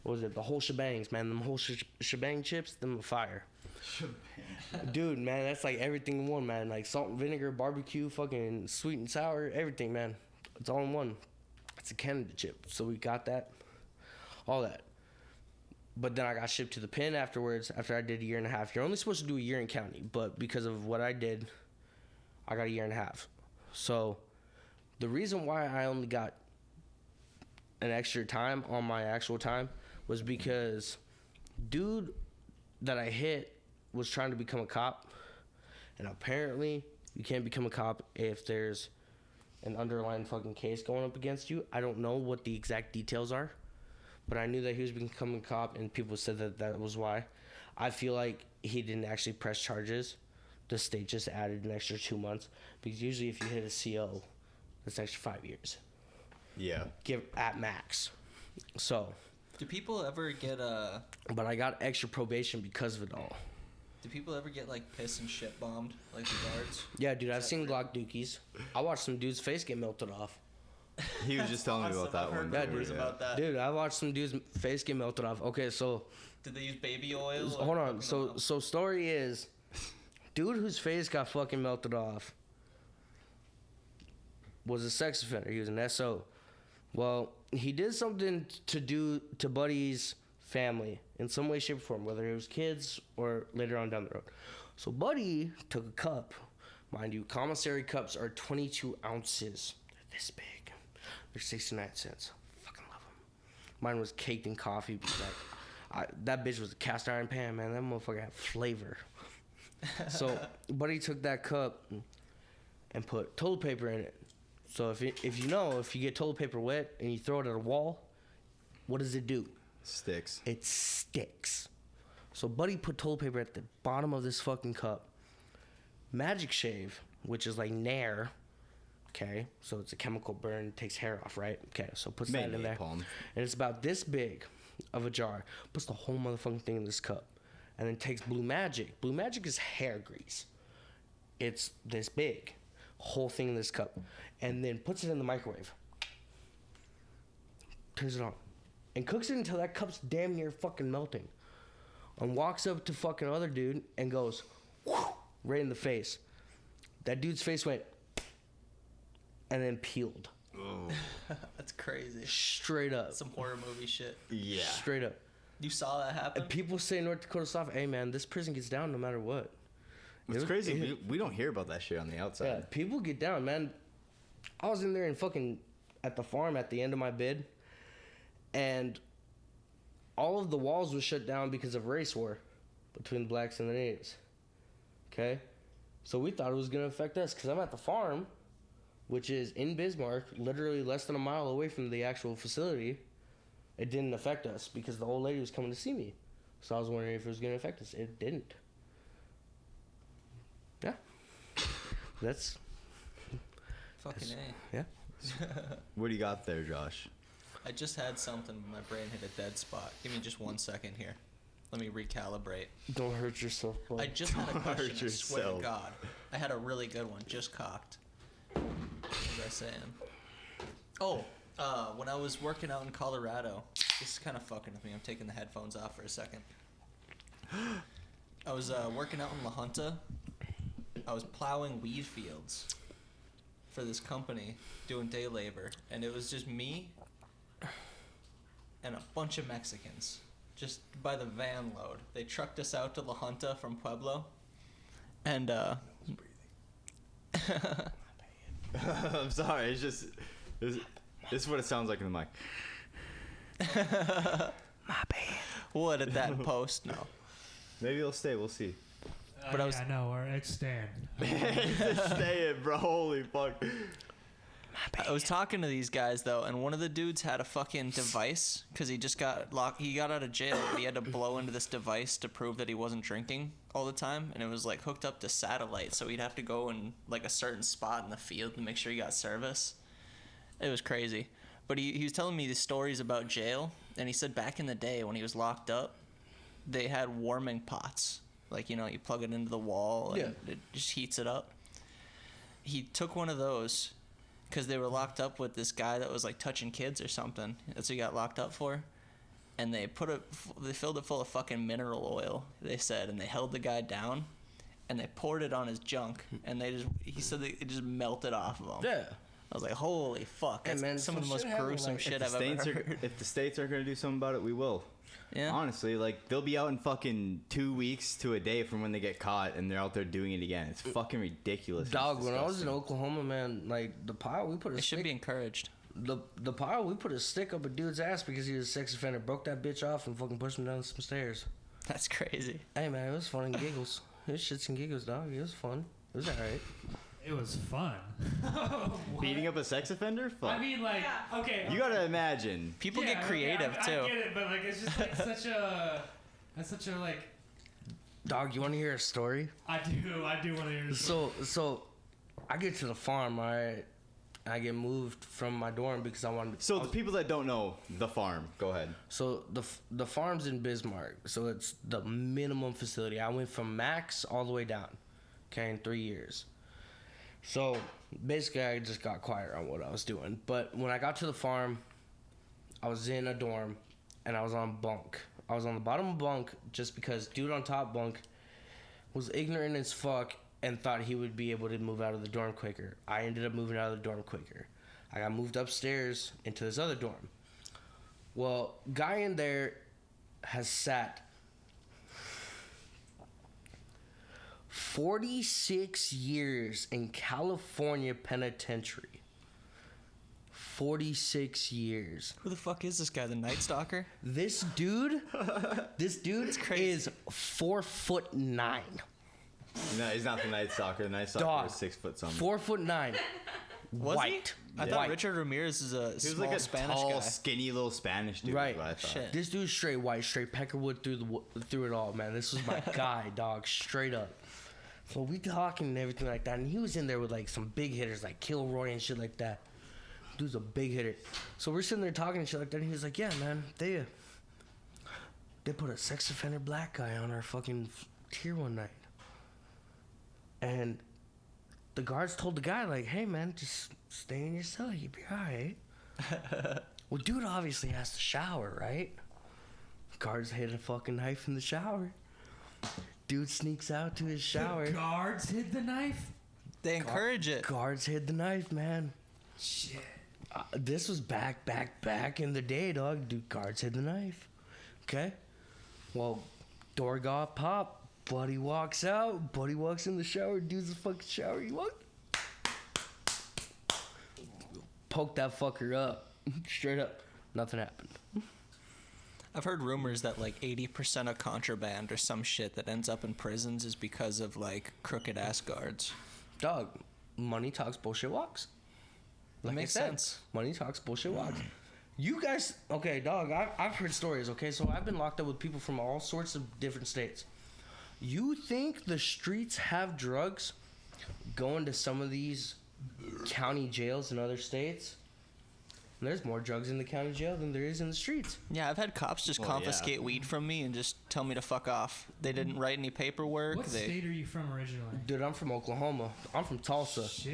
S2: what was it? The whole shebangs, man. Them whole shebang chips, them are fire. Dude, man, that's like everything in one, man. Like salt and vinegar, barbecue, fucking sweet and sour, everything, man. It's all in one. It's a Canada chip. So we got that. All that. But then I got shipped to the pen afterwards, after I did a 1.5 years. You're only supposed to do a year in county, but because of what I did, I got a 1.5 years. So the reason why I only got an extra time on my actual time was because dude that I hit was trying to become a cop, and apparently you can't become a cop if there's an underlying fucking case going up against you. I don't know what the exact details are, but I knew that he was becoming a cop, and people said that was why. I feel like he didn't actually press charges. The state just added an extra 2 months, because usually if you hit a CO, that's an extra 5 years.
S1: Yeah.
S2: Give at max. So.
S3: Do people ever get
S2: But I got extra probation because of it all.
S3: Do people ever get like piss and shit bombed like the guards?
S2: Yeah, dude, I've seen Glock dookies. I watched some dude's face get melted off.
S1: He was just telling me about that one.
S2: Yeah, dude.
S3: About that.
S2: Dude, I watched some dude's face get melted off. Okay, so.
S3: Did they use baby oil?
S2: Hold on. So story is, dude whose face got fucking melted off was a sex offender. He was an SO. Well, he did something to Buddy's family in some way, shape, or form, whether it was kids or later on down the road. So Buddy took a cup, Mind you, commissary cups are 22 ounces. They're this big. They're 69 cents. Fucking love them. Mine was caked in coffee. That bitch was a cast iron pan, man. That motherfucker had flavor. So, buddy took that cup and put toilet paper in it. So if you get toilet paper wet and you throw it at a wall, what does it do?
S1: Sticks.
S2: It sticks. So buddy put toilet paper at the bottom of this fucking cup. Magic Shave, which is like Nair, okay? So it's a chemical burn, takes hair off, right? Okay, so puts that in there.
S1: Palm.
S2: And it's about this big of a jar. Puts the whole motherfucking thing in this cup. And then takes Blue Magic. Blue Magic is hair grease. It's this big. Whole thing in this cup. And then puts it in the microwave. Turns it on. And cooks it until that cup's damn near fucking melting. And walks up to fucking other dude and goes, whoo, right in the face. That dude's face went and then peeled.
S1: Oh.
S3: That's crazy.
S2: Straight up.
S3: Some horror movie shit.
S1: Yeah.
S2: Straight up.
S3: You saw that happen?
S2: And people say North Dakota soft, hey man, this prison gets down no matter what.
S1: It's crazy. We don't hear about that shit on the outside.
S2: Yeah, people get down, man. I was in there and fucking at the farm at the end of my bid, and all of the walls were shut down because of race war between the blacks and the natives. Okay? So we thought it was going to affect us because I'm at the farm, which is in Bismarck, literally less than a mile away from the actual facility. It didn't affect us because the old lady was coming to see me. So I was wondering if it was going to affect us. It didn't. Yeah. That's...
S3: Fucking A.
S2: Yeah.
S1: What do you got there, Josh?
S3: I just had something, but my brain hit a dead spot. Give me just 1 second here. Let me recalibrate.
S2: Don't hurt yourself, bud.
S3: I just had a
S1: Don't
S3: question,
S1: hurt
S3: I swear to
S1: yourself.
S3: God. I had a really good one, just cocked. What was I saying? Oh, when I was working out in Colorado, this is kind of fucking with me. I'm taking the headphones off for a second. I was working out in La Junta. I was plowing weed fields for this company, doing day labor, and it was just me and a bunch of Mexicans, just by the van load. They trucked us out to La Junta from Pueblo, and
S1: I'm sorry. It's just this is what it sounds like in the mic.
S3: my bad. We'll edit that in post. No,
S1: Maybe it'll stay. We'll see.
S3: But I was-
S4: I know, or extend.
S1: Stay it, bro. Holy fuck.
S3: I was talking to these guys though, and one of the dudes had a fucking device because he just got locked. He got out of jail, but he had to blow into this device to prove that he wasn't drinking all the time, and it was like hooked up to satellite, so he'd have to go in like a certain spot in the field to make sure he got service. It was crazy, but he was telling me these stories about jail, and he said back in the day when he was locked up, they had warming pots, like, you know, you plug it into the wall and it just heats it up. He took one of those because they were locked up with this guy that was like touching kids or something. That's what he got locked up for. And they filled it full of fucking mineral oil, they said, and they held the guy down and they poured it on his junk, and he said that it just melted off of him.
S2: Yeah.
S3: I was like, holy fuck,
S2: Hey,
S3: that's
S2: man,
S3: some of the
S2: some
S3: most
S2: shit happened,
S3: gruesome
S2: like,
S3: shit I've ever heard.
S1: If the states aren't going to do something about it, we will.
S3: Yeah.
S1: Honestly, like, they'll be out in fucking 2 weeks to a day from when they get caught, and they're out there doing it again. It's fucking ridiculous.
S2: Dog,
S1: It's
S2: when I was in
S1: disgusting.
S2: Oklahoma, man, like, the pile, we put a
S3: It should
S2: stick...
S3: be encouraged.
S2: The pile, we put a stick up a dude's ass because he was a sex offender, broke that bitch off and fucking pushed him down some stairs.
S3: That's crazy.
S2: Hey, man, it was fun and giggles. It was shits and giggles, dog. It was fun. It was alright.
S4: It was fun.
S1: Beating up a sex offender? Fuck.
S4: I mean, like, okay.
S1: You gotta imagine.
S3: People
S4: Yeah,
S3: get creative,
S4: okay,
S3: too.
S4: I get it, but like, it's just like such a. That's such a like.
S2: Dog, you want to hear a story?
S4: I do want to hear. This.
S2: So, I get to the farm, alright? I get moved from my dorm because I wanted.
S1: So the people that don't know the farm, go ahead.
S2: So the farm's in Bismarck, so it's the minimum facility. I went from max all the way down, okay, in 3 years. So basically, I just got quiet on what I was doing. But when I got to the farm, I was in a dorm, and I was on bunk. I was on the bottom bunk just because dude on top bunk was ignorant as fuck and thought he would be able to move out of the dorm quicker. I ended up moving out of the dorm quicker. I got moved upstairs into this other dorm. Well, guy in there has sat 46 years in California penitentiary. 46 years.
S3: Who the fuck is this guy? The Night Stalker?
S2: This dude is 4'9".
S1: No, he's not the Night Stalker. The Night Stalker
S2: Dog.
S1: is 6 foot something.
S2: 4'9".
S3: Was
S2: White.
S3: he? I thought Richard Ramirez is a
S1: He was
S3: small
S1: like a
S3: Spanish
S1: tall,
S3: guy.
S1: skinny little Spanish dude.
S2: Right.
S1: Is what I thought.
S3: Shit.
S2: This dude's straight white, straight Peckerwood through it all, man. This was my guy, dog, straight up. So we talking and everything like that, and he was in there with like some big hitters like Kilroy and shit like that. Dude's a big hitter. So we're sitting there talking and shit like that, and he was like, "Yeah, man, they put a sex offender black guy on our fucking tier one night," and the guards told the guy like, "Hey, man, just stay in your cell, you'll be alright." Well, dude obviously has to shower, right? Guards hid a fucking knife in the shower. Dude sneaks out to his shower.
S4: The guards hid the knife?
S3: They encourage it.
S2: Guards hid the knife, man.
S4: Shit.
S2: This was back in the day, dog. Dude, guards hid the knife. Okay? Well, door got popped. Buddy walks out. Buddy walks in the shower. Dude's a fucking shower. He walked. Poke that fucker up. Straight up. Nothing happened.
S3: I've heard rumors that like 80% of contraband or some shit that ends up in prisons is because of like crooked ass guards.
S2: Dog, money talks, bullshit walks.
S3: That makes sense.
S2: Money talks, bullshit walks. You guys, okay, dog, I've heard stories, okay? So I've been locked up with people from all sorts of different states. You think the streets have drugs going to some of these county jails in other states? And there's more drugs in the county jail than there is in the streets.
S3: Yeah, I've had cops just confiscate weed from me and just tell me to fuck off. They didn't write any paperwork.
S4: What state are you from originally?
S2: Dude, I'm from Oklahoma. I'm from Tulsa.
S4: Shit.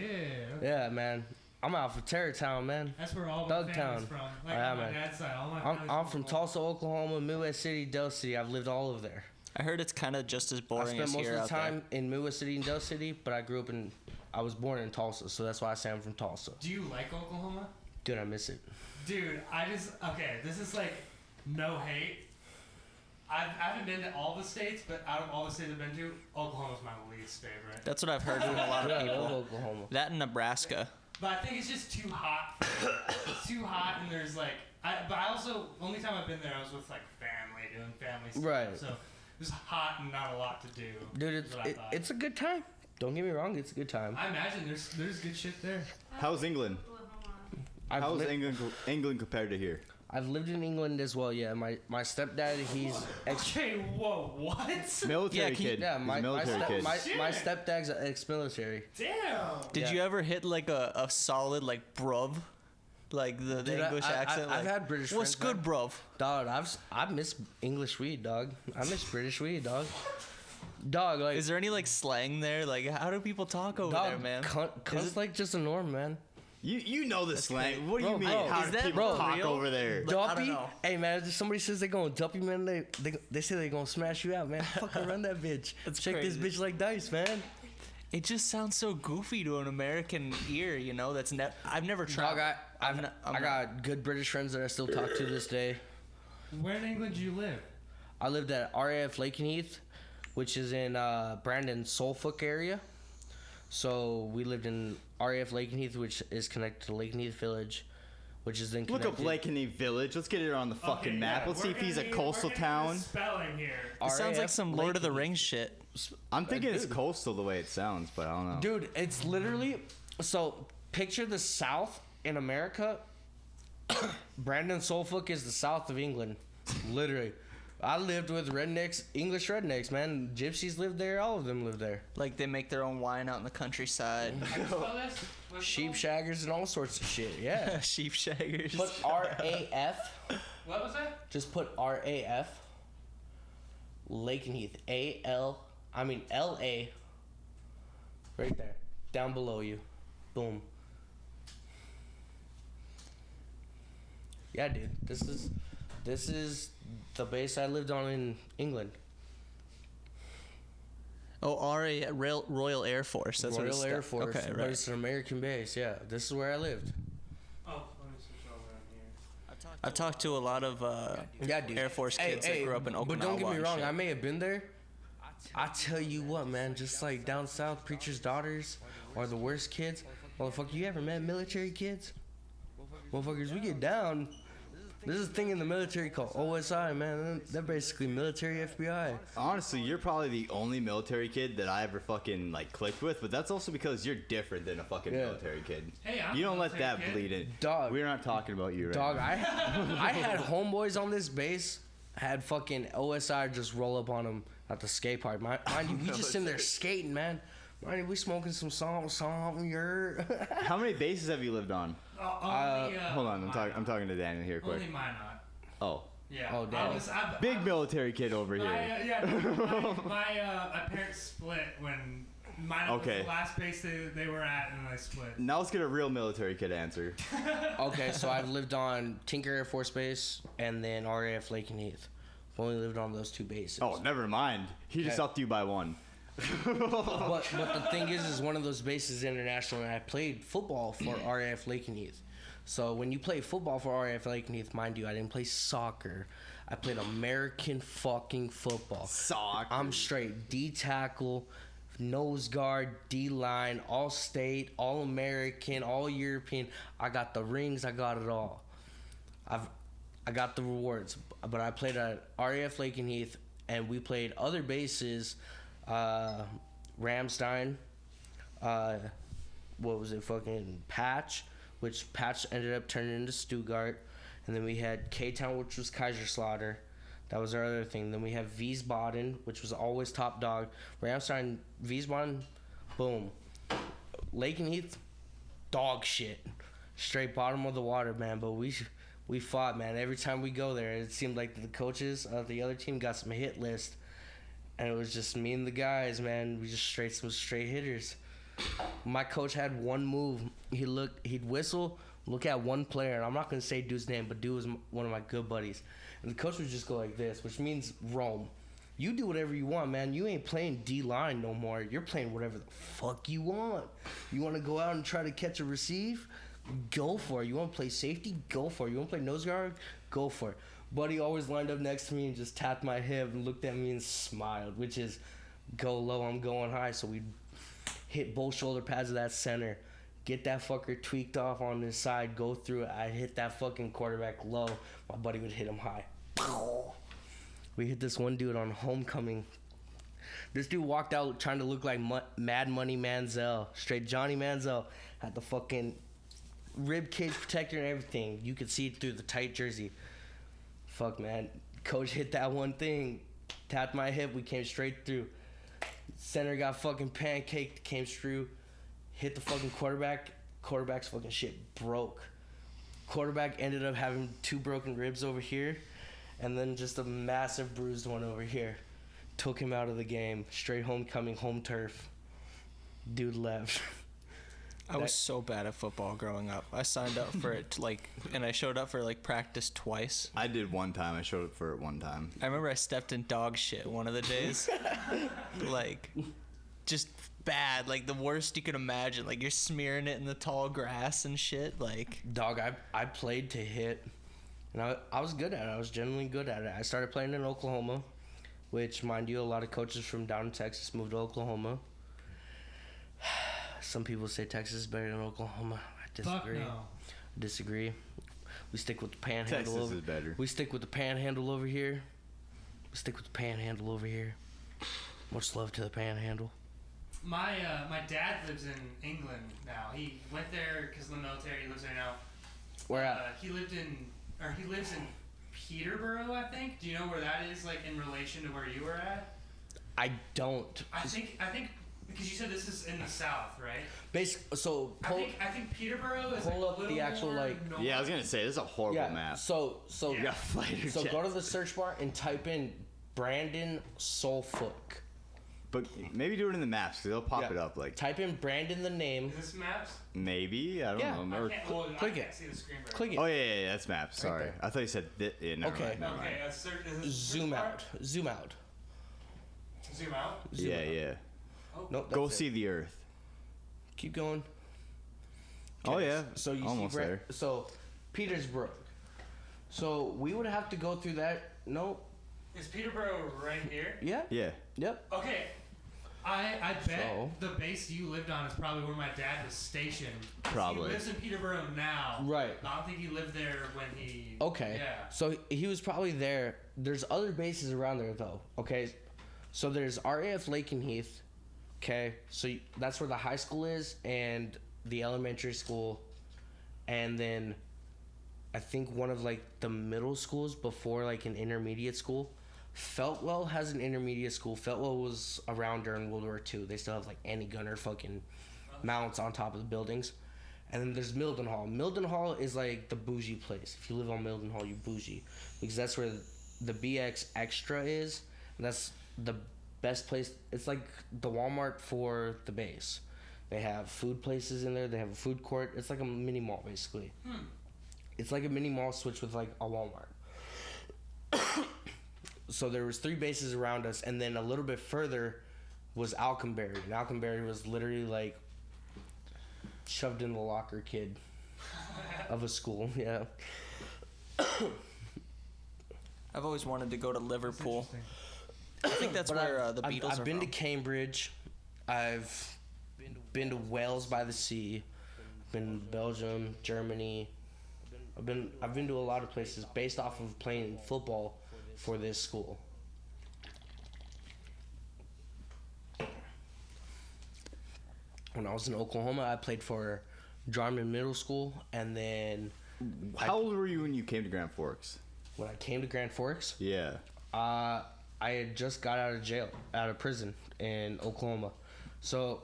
S4: Okay.
S2: Yeah, man. I'm out for Terrytown, man.
S4: That's where all my
S2: Thug
S4: family's
S2: Town.
S4: from. Like
S2: Yeah,
S4: on my
S2: man.
S4: dad's side, all my family's
S2: I'm from
S4: Oklahoma.
S2: Tulsa, Oklahoma, Midwest City, Del City. I've lived all over there.
S3: I heard it's kind of just as
S2: I
S3: boring
S2: spent
S3: as
S2: most
S3: here
S2: of the
S3: out
S2: time in Midwest City and Del City, but I was born in Tulsa, so that's why I say I'm from Tulsa.
S4: Do you like Oklahoma?
S2: Dude, I miss it.
S4: Dude, okay, this is like no hate. I haven't been to all the states, but out of all the states I've been to, Oklahoma's my least favorite.
S3: That's what I've heard from a lot
S2: Dude,
S3: of
S2: I love
S3: people.
S2: Oklahoma.
S3: That and Nebraska.
S4: But I think it's just too hot. It's too hot, and there's like, but I also, only time I've been there, I was with like family, doing family stuff.
S2: Right.
S4: So it was hot and not a lot to do.
S2: Dude,
S4: is what I thought.
S2: it's a good time. Don't get me wrong, it's a good time.
S4: I imagine there's good shit there.
S1: How's England? How's England compared to here?
S2: I've lived in England as well, yeah. My stepdad, he's
S4: Okay, whoa, what?
S1: Military
S3: Yeah,
S1: kid.
S2: yeah,
S1: He's
S2: my
S1: a military kid.
S2: my stepdad's ex-military.
S4: Damn.
S3: Did
S2: Yeah.
S3: you ever hit like a solid like bruv? Like the
S2: Dude,
S3: English accent?
S2: I've
S3: like,
S2: had British
S3: what's
S2: friends,
S3: good, bruv?
S2: Dog, I miss English weed, dog. I miss British weed, dog. Dog, like
S3: Is there any like slang there? Like how do people talk over
S2: dog,
S3: there, man?
S2: cunt's like just a norm, man.
S1: You know the slang. What do
S2: Bro,
S1: you mean?
S2: bro,
S1: How
S3: is
S1: do
S3: that
S1: people
S3: real?
S1: talk over there?
S3: Like, I don't
S2: Dumpy,
S3: know.
S2: hey man, if somebody says they're going dumpy, man, they say they're gonna smash you out, man. Fucking run that bitch.
S3: That's
S2: Check
S3: crazy.
S2: this bitch like dice, man.
S3: It just sounds so goofy to an American ear, you know. I've never
S2: Dog,
S3: tried.
S2: I got good British friends that I still talk to this day.
S4: Where in England do you live?
S2: I lived at RAF Lakenheath, which is in Brandon, Suffolk area. So we lived in RAF Lakenheath, which is connected to Lakenheath Village, which is then
S1: Look
S2: connected.
S1: up Lakenheath Village. Let's get it on the fucking
S4: Okay,
S1: map.
S4: yeah,
S1: Let's see if
S4: we're
S1: he's a
S4: gonna
S1: coastal
S4: get the
S1: town.
S4: Spelling here.
S3: It sounds like
S2: RAF
S3: some Lord of the
S2: Lakenheath.
S3: Rings shit.
S1: I'm thinking it's
S2: dude.
S1: coastal the way it sounds, but I don't know.
S2: Dude, it's literally so. Picture the South in America. Brandon, Suffolk is the south of England, literally. I lived with rednecks, English rednecks, man. Gypsies lived there. All of them lived there.
S3: Like they make their own wine out in the countryside.
S4: How do you spell this? What's it
S2: Sheep
S4: called?
S2: shaggers and all sorts of shit. Yeah.
S3: Sheep shaggers.
S2: Put RAF.
S4: What was that?
S2: Just put RAF. Lakenheath. LA. Right there. Down below you. Boom. Yeah, dude. This is the base I lived on in England.
S3: Oh, Royal Air Force. That's what
S2: Royal
S3: it's
S2: Air Force.
S3: Okay,
S2: But
S3: right.
S2: it's an American base. Yeah. This is where I lived.
S4: Oh, let me switch over in here.
S3: I've talked to a lot of
S2: Yeah, dude.
S3: Air Force kids that grew up in Okinawa.
S2: But don't get me
S3: and
S2: wrong.
S3: shit.
S2: I may have been there, I tell you what, man, just like down south, preachers' daughters are the worst kids. Motherfucker, you ever met military kids? Motherfuckers, we get down. There's a thing in the military called OSI, man. They're basically military FBI.
S1: Honestly, you're probably the only military kid that I ever fucking like clicked with, but that's also because you're different than a fucking military kid.
S4: Hey, I'm
S1: you don't
S4: a
S1: let that
S4: military kid.
S1: bleed in.
S2: Dog.
S1: We're not talking about you right
S2: Dog,
S1: now.
S2: I had homeboys on this base. Had fucking OSI just roll up on them at the skate park. Mind you, we just in there skating, man. Mind you, we smoking some you're.
S1: How many bases have you lived on? Hold on, I'm talking to Daniel here quick.
S4: Only Minot.
S1: Oh.
S4: Yeah.
S2: Oh, damn.
S1: Big military kid over here.
S4: My parents split when Minot was the last base they were at, and then they split.
S1: Now let's get a real military kid answer.
S2: Okay, so I've lived on Tinker Air Force Base and then RAF Lake and Heath. I've only lived on those two bases.
S1: Oh, never mind. He just upped you by one.
S2: But the thing is one of those bases international, and I played football for RAF Lake and Heath. So when you play football for RAF Lake and Heath, mind you, I didn't play soccer. I played American fucking football.
S1: Soccer.
S2: I'm straight D tackle, nose guard, D line, all state, all American, all European. I got the rings. I got it all. I got the rewards. But I played at RAF Lake and Heath, and we played other bases. Ramstein, what was it, fucking Patch, which Patch ended up turning into Stuttgart, and then we had K-Town, which was Kaiserslautern. That was our other thing. Then we have Wiesbaden, which was always top dog. Ramstein, Wiesbaden, boom. Lake and Heath, dog shit. Straight bottom of the water, man, but we fought, man. Every time we go there, it seemed like the coaches of the other team got some hit list. And it was just me and the guys, man. We just some straight hitters. My coach had one move. He'd whistle, look at one player, and I'm not gonna say dude's name, but dude was one of my good buddies. And the coach would just go like this, which means roam. You do whatever you want, man. You ain't playing D-line no more. You're playing whatever the fuck you want. You want to go out and try to catch a receive? Go for it. You want to play safety? Go for it. You want to play nose guard? Go for it. Buddy always lined up next to me and just tapped my hip and looked at me and smiled, which is go low, I'm going high. So we'd hit both shoulder pads of that center, get that fucker tweaked off on his side, go through it. I'd hit that fucking quarterback low. My buddy would hit him high. We hit this one dude on homecoming. This dude walked out trying to look like Mad Money Manziel. Straight Johnny Manziel. Had the fucking rib cage protector and everything. You could see it through the tight jersey. Fuck, man. Coach hit that one thing. Tapped my hip. We came straight through. Center got fucking pancaked. Came through. Hit the fucking quarterback. Quarterback's fucking shit broke. Quarterback ended up having 2 broken ribs over here. And then just a massive bruised one over here. Took him out of the game. Straight homecoming, home turf. Dude left.
S3: I was so bad at football growing up. I signed up for it and I showed up for practice twice.
S1: I did one time. I showed up for it one time.
S3: I remember I stepped in dog shit one of the days. Just bad, the worst you could imagine. You're smearing it in the tall grass and shit.
S2: Dog, I played to hit, and I was good at it. I was genuinely good at it. I started playing in Oklahoma, which, mind you, a lot of coaches from down in Texas moved to Oklahoma. Some people say Texas is better than Oklahoma. I disagree.
S4: Fuck no.
S2: Disagree. We stick with the panhandle.
S1: Texas is better.
S2: We stick with the panhandle over here. Much love to the panhandle.
S4: My dad lives in England now. He went there because of the military. He lives there now.
S2: Where at?
S4: He lives in Peterborough, I think. Do you know where that is, in relation to where you were at?
S2: I don't.
S4: I think because you said this is in the south, right?
S2: I
S4: think Peterborough is
S2: pull up the actual
S4: north.
S1: Yeah, I was gonna say this is a horrible map.
S2: So
S1: You got fighter
S2: So
S1: jets.
S2: go to the search bar and type in Brandon Suffolk.
S1: But maybe do it in the maps because they'll pop it up.
S2: Type in Brandon the name.
S4: Is this maps?
S1: Maybe I don't
S2: Yeah.
S1: know.
S2: Click
S4: I can't
S2: it.
S4: see the screen very
S2: Click it.
S1: Oh yeah, that's maps. Sorry,
S2: there.
S1: I thought you said never
S2: Okay.
S1: mind, never
S4: Okay,
S1: mind.
S4: is this
S2: Zoom
S4: part?
S2: out. Zoom out.
S4: Zoom out?
S2: Zoom
S1: Yeah,
S2: out.
S1: yeah.
S4: Oh.
S2: Nope.
S1: Go
S2: that's it.
S1: see the Earth.
S2: Keep going.
S1: Oh yeah,
S2: So you
S1: almost
S2: see
S1: there.
S2: So Petersburg. So we would have to go through that. Nope.
S4: Is Peterborough right here?
S2: Yeah.
S1: Yeah.
S2: Yep.
S4: Okay. I bet
S2: So?
S4: the base you lived on is probably where my dad was stationed. 'Cause
S1: Probably.
S4: He lives in Peterborough now.
S2: Right.
S4: But I don't think he lived there when he.
S2: Okay.
S4: Yeah.
S2: So he was probably there. There's other bases around there though. Okay. So there's RAF Lakenheath. Okay. So that's where the high school is and the elementary school, and then I think one of like the middle schools before like an intermediate school. Feltwell has an intermediate school. Feltwell was around during World War II. They still have like anti-gunner fucking mounts on top of the buildings. And then there's Mildenhall. Mildenhall is like the bougie place. If you live on Mildenhall, you bougie. Because that's where the BX Extra is. And that's the best place. It's like the Walmart for the base. They have food places in there. They have a food court. It's like a mini mall, basically. It's like a mini mall switched with like a Walmart. So there was 3 bases around us, and then a little bit further was Alconbury. And Alconbury was literally like shoved in the locker kid of a school. Yeah.
S3: I've always wanted to go to Liverpool. I think that's where the Beatles
S2: I've
S3: are
S2: been
S3: from.
S2: to Cambridge. I've been to Wales by the Sea. Been to Belgium, Germany. I've been to a lot of places based off of playing football for this school. When I was in Oklahoma, I played for Jarman Middle School, and then
S1: How old were you when you came to Grand Forks?
S2: when I came to Grand Forks,
S1: Yeah.
S2: I had just got out of prison in Oklahoma. So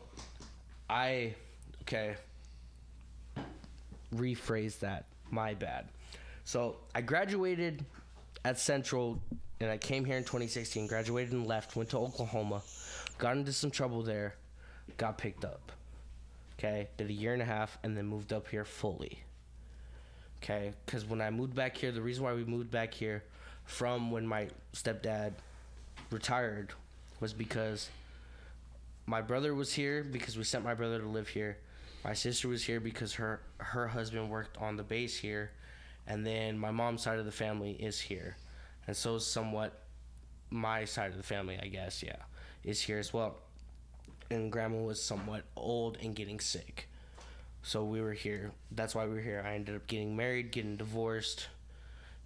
S2: rephrase that. My bad. So I graduated at Central, and I came here in 2016. Graduated and left. Went to Oklahoma. Got into some trouble there. Got picked up. Okay. Did a year and a half, and then moved up here fully. Okay. Because when I moved back here, the reason why we moved back here from when my stepdad retired was because my brother was here because we sent my brother to live here. My sister was here because her husband worked on the base here, and then my mom's side of the family is here, and so is somewhat my side of the family, I guess, yeah, is here as well. And grandma was somewhat old and getting sick, so we were here. That's why we were here. I ended up getting married, getting divorced,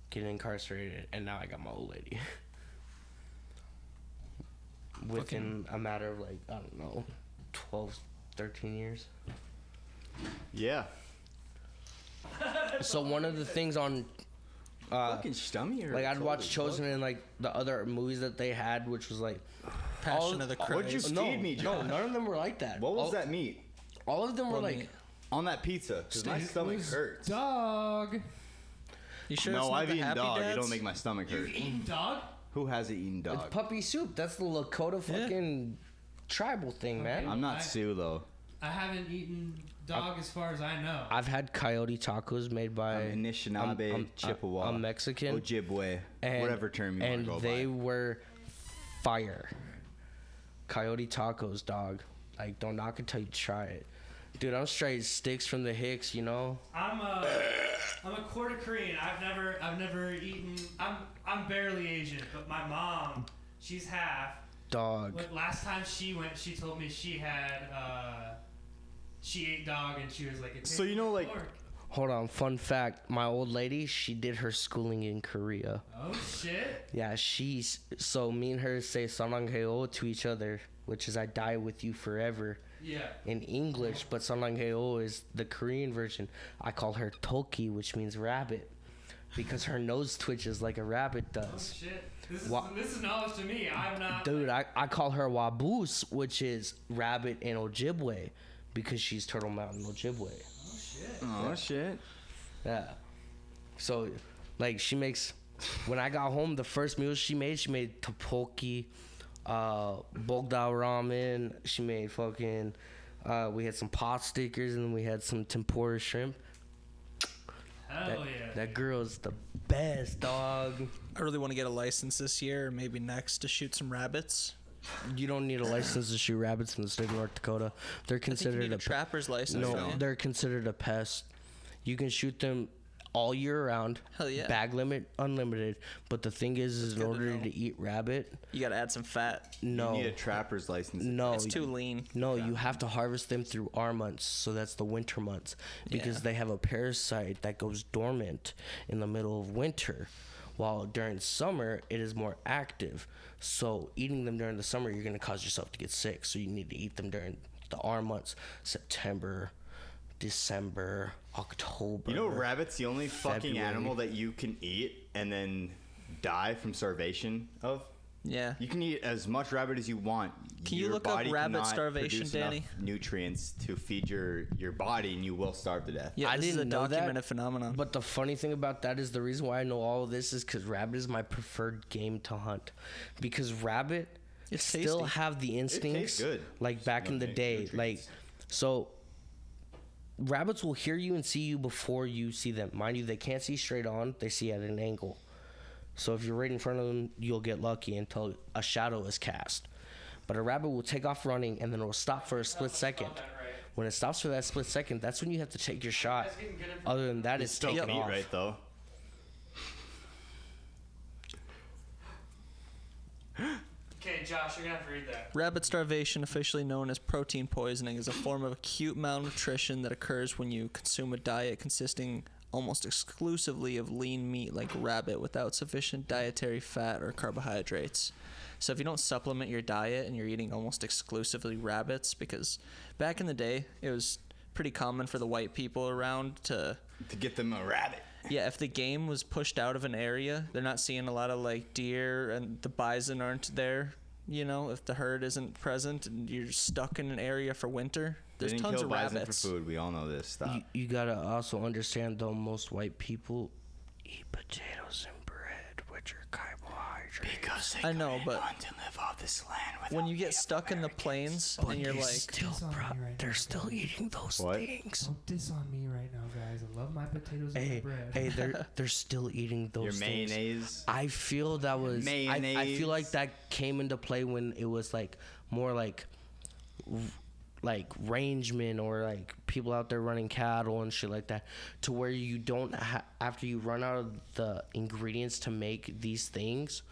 S2: getting incarcerated, and now I got my old lady. Within a matter of like, I don't know, 12, 13 years.
S1: Yeah.
S2: So one of the things on
S1: Fucking stomach hurts.
S2: like I'd watch
S1: Holy
S2: Chosen and like the other movies that they had, which was like
S3: Passion of the Christ.
S1: What'd you feed me,
S2: no,
S1: Josh?
S2: none of them were like that.
S1: What was that meat?
S2: All of them were
S3: What
S2: like
S3: meat?
S1: On that pizza? Because my stomach hurts.
S4: Dog.
S3: You sure it's
S1: No,
S3: not
S1: I've
S3: the
S1: eaten
S3: Happy
S1: dog.
S3: Dads?
S1: You don't make my stomach hurt.
S4: You've eaten dog?
S1: Who hasn't eaten
S2: it's
S1: dog?
S2: puppy soup. That's the Lakota fucking tribal thing, man.
S1: I'm not Sioux, though.
S4: I haven't eaten dog as far as I know.
S2: I've had coyote tacos made by
S1: I'm Anishinaabe, Chippewa,
S2: I'm Mexican,
S1: Ojibwe,
S2: and,
S1: whatever term you want to
S2: and
S1: go
S2: they
S1: by.
S2: were fire. Coyote tacos, dog. Like, don't knock it till you try it. Dude, I'm straight sticks from the Hicks, you know.
S4: I'm a quarter Korean. I've never eaten. I'm barely Asian, but my mom, she's half.
S2: Dog.
S4: But last time she went, she told me she had she ate dog and she was like, it
S1: So, you know, like-
S4: pork.
S2: Hold on, fun fact. My old lady, she did her schooling in Korea.
S4: Oh shit.
S2: Yeah, so me and her say 사랑해요 to each other, which is I die with you forever
S4: Yeah.
S2: in English, but 사랑해요 is the Korean version. I call her Toki, which means rabbit, because her nose twitches like a rabbit
S4: Oh
S2: does.
S4: shit. This is knowledge to me. I'm not.
S2: Dude, I call her Waboose, which is rabbit in Ojibwe, because she's Turtle Mountain Ojibwe.
S4: Oh shit.
S1: Oh, shit.
S2: Yeah. So, like, she makes. When I got home, the first meal she made tteokbokki, bogdal ramen. She made fucking. We had some pot stickers, and then we had some tempura shrimp.
S4: Hell yeah.
S2: That girl's the best, dog.
S3: I really want to get a license this year, or maybe next, to shoot some rabbits.
S2: You don't need a license to shoot rabbits in the state of North Dakota. They're
S3: I think you
S2: considered
S3: need a trapper's license.
S2: No,
S3: don't you?
S2: they're considered a pest. You can shoot them all year round.
S3: Hell yeah.
S2: Bag limit unlimited. But the thing is in
S3: good to
S2: order
S3: know.
S2: to eat rabbit,
S3: You gotta add some fat.
S2: no,
S1: You need a trapper's license.
S2: no,
S3: It's too lean.
S2: no, you have to harvest them through our months, so that's the winter months, because
S3: Yeah.
S2: they have a parasite that goes dormant in the middle of winter, while during summer it is more active. So eating them during the summer, you're gonna cause yourself to get sick. So you need to eat them during the R months, September, December, October.
S1: You know, rabbit's the only fucking
S2: February.
S1: animal that you can eat and then die from starvation of.
S3: Yeah.
S1: You can eat as much rabbit as you want.
S3: Can you
S1: Your
S3: look up
S1: body
S3: rabbit
S1: cannot
S3: starvation,
S1: produce enough
S3: Danny?
S1: nutrients to feed your body, and you will starve to death.
S3: Yeah,
S2: I
S3: this is a
S2: didn't know that,
S3: documented phenomenon.
S2: But the funny thing about that is the reason why I know all of this is because rabbit is my preferred game to hunt, because rabbit
S3: It's
S2: still
S3: tasty.
S2: have the instincts
S1: good.
S2: like back in the day. Like, so rabbits will hear you and see you before you see them. Mind you, they can't see straight on; they see at an angle. So if you're right in front of them, you'll get lucky until a shadow is cast. But a rabbit will take off running and then it will stop for a split second. When it stops for that split second, that's when you have to take your shot. Other than that, it's
S1: Still
S2: taken
S1: can eat
S2: off.
S1: right though.
S4: Okay, Josh, you're gonna have to read that.
S3: Rabbit starvation, officially known as protein poisoning, is a form of acute malnutrition that occurs when you consume a diet consisting almost exclusively of lean meat like rabbit without sufficient dietary fat or carbohydrates. So if you don't supplement your diet and you're eating almost exclusively rabbits, because back in the day it was pretty common for the white people around to
S1: get them a rabbit.
S3: yeah, if the game was pushed out of an area, they're not seeing a lot of like deer and the bison aren't there. You know, if the herd isn't present and you're stuck in an area for winter,
S1: They
S3: there's
S1: didn't
S3: tons
S1: kill
S3: of
S1: bison
S3: rabbits.
S1: for food. We all know this stuff.
S2: You gotta also understand though, most white people eat potatoes and bread, which are carbohydrates.
S1: Because they
S3: I know,
S1: couldn't
S3: but
S1: hunt and live off this land
S3: When
S1: without
S3: you get
S1: Native
S3: stuck in the
S1: Americans.
S3: plains
S2: But
S3: and you're
S2: they're
S3: like,
S2: still
S4: Diss on me right
S2: they're
S4: now,
S2: still
S4: guys.
S2: eating those
S1: What?
S2: things.
S4: Don't diss on me right now, guys. I love my potatoes and my
S2: Hey,
S4: bread.
S2: hey, they're still eating those
S1: Your
S2: things.
S1: mayonnaise.
S2: I feel that was I feel like
S1: Mayonnaise.
S2: that came into play when it was like more like rangemen or like people out there running cattle and shit like that, to where you don't after you run out of the ingredients to make these things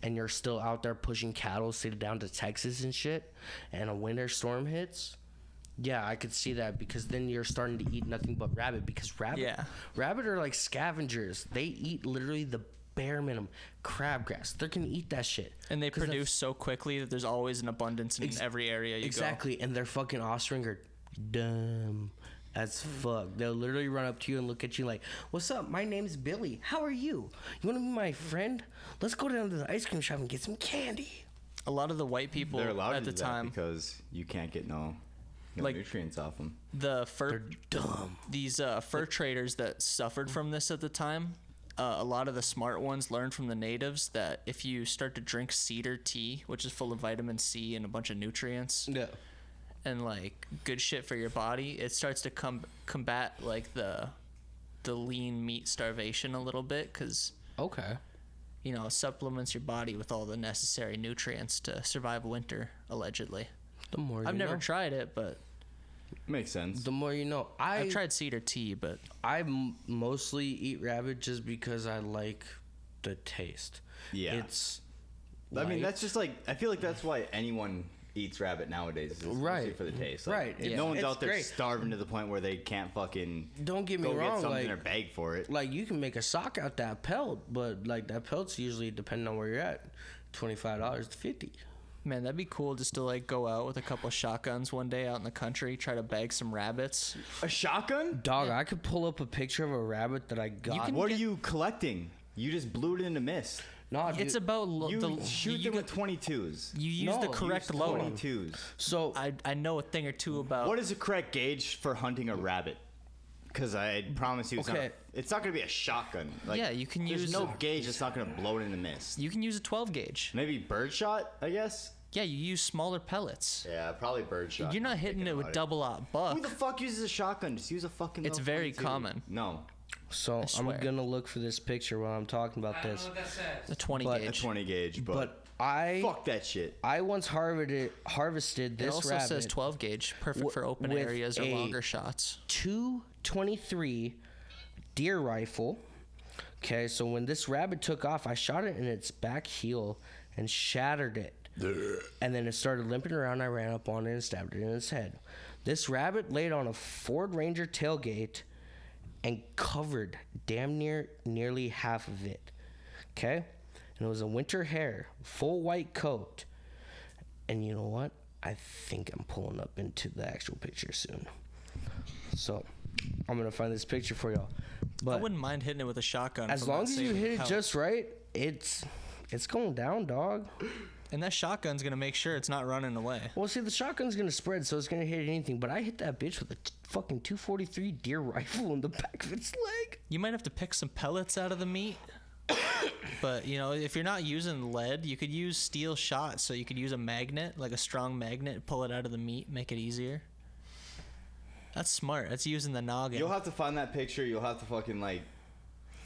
S2: and you're still out there pushing cattle say down to Texas and shit, and a winter storm hits. Yeah, I could see that, because then you're starting to eat nothing but rabbit, because rabbit are like scavengers. They eat literally the bare minimum crabgrass. They're gonna eat that shit,
S3: and they
S2: 'Cause that's-
S3: produce so quickly that there's always an abundance in every area you
S2: exactly, and their fucking offspring are dumb as fuck. They'll literally run up to you and look at you like, "What's up? My name's Billy. How are you? You want to be my friend? Let's go down to the ice cream shop and get some candy."
S3: go. A lot of the white people
S1: They're allowed
S3: at
S1: to
S3: the
S1: do that
S3: time,
S1: because you can't get no
S3: Like-
S1: nutrients off them.
S3: the fur
S2: They're dumb.
S3: these fur traders that suffered from this at the time, a lot of the smart ones learned from the natives that if you start to drink cedar tea, which is full of vitamin C and a bunch of nutrients
S2: Yeah.
S3: and like good shit for your body, it starts to combat like the lean meat starvation a little bit, because
S2: Okay.
S3: you know, supplements your body with all the necessary nutrients to survive winter, allegedly.
S2: The more you
S3: I've never
S2: know.
S3: tried it, but
S1: Makes sense.
S2: The more you know.
S3: I've tried cedar tea, but
S2: I mostly eat rabbit just because I like the taste.
S1: Yeah.
S2: It's.
S1: I mean,
S2: light.
S1: that's just like, I feel like that's why anyone eats rabbit nowadays. Is mostly
S2: Right.
S1: for the taste. Like,
S2: Right.
S3: Yeah.
S1: No one's
S2: It's
S1: out there
S2: great.
S1: starving to the point where they can't fucking
S2: Don't get me
S1: go
S2: wrong.
S1: get something
S2: Like,
S1: or beg for it.
S2: like you can make a sock out that pelt, but like that pelt's usually, depending on where you're at, $25 to $50.
S3: man, that'd be cool just to like go out with a couple shotguns one day out in the country, try to bag some rabbits.
S1: A shotgun?
S2: Dog, I could pull up a picture of a rabbit that I got.
S1: What are you collecting? You just blew it into mist.
S2: Nah, dude.
S3: It's about
S1: You shoot them with 22s.
S3: you use the
S2: No,
S3: correct
S1: Use
S3: loading.
S1: 22s.
S2: So
S3: I know a thing or two about.
S1: What is the correct gauge for hunting a rabbit? Because I promise you,
S2: Okay.
S1: it's not going to be a shotgun. Like,
S3: Yeah, you can
S1: there's
S3: use-
S1: no gauge that's not going to blow it in the mist.
S3: You can use a 12 gauge.
S1: Maybe birdshot, I guess.
S3: Yeah, you use smaller pellets.
S1: Yeah, probably birdshot.
S3: You're not hitting it with double-aught buck.
S1: Who the fuck uses a shotgun? Just use a fucking.
S3: It's
S1: little
S3: very
S1: 22.
S3: common.
S1: No,
S2: I'm
S3: swear.
S2: gonna look for this picture while I'm talking about
S4: I don't
S2: this.
S4: know what that says.
S3: A 20
S2: But-
S1: a
S3: gauge.
S1: 20 gauge,
S2: But I
S1: fuck that shit.
S2: I once harvested
S3: It
S2: this
S3: also
S2: rabbit.
S3: says 12 gauge, perfect for open
S2: with
S3: areas or
S2: a-
S3: longer shots.
S2: 223 deer rifle. Okay, so when this rabbit took off, I shot it in its back heel and shattered it. And then it started limping around. I ran up on it and stabbed it in its head. This rabbit laid on a Ford Ranger tailgate and covered damn nearly half of it. Okay? And it was a winter hare, full white coat. And you know what? I think I'm pulling up into the actual picture soon. So I'm going to find this picture for y'all. But
S3: I wouldn't mind hitting it with a shotgun.
S2: as long as you hit it just right, it's going down, dog.
S3: And that shotgun's gonna make sure it's not running away.
S2: Well, see, the shotgun's gonna spread, so it's gonna hit anything. But I hit that bitch with a fucking 243 deer rifle in the back of its leg.
S3: You might have to pick some pellets out of the meat. But, you know, if you're not using lead, you could use steel shot. So you could use a magnet, like a strong magnet, pull it out of the meat, make it easier. That's smart. That's using the noggin.
S1: You'll have to find that picture. You'll have to fucking, like,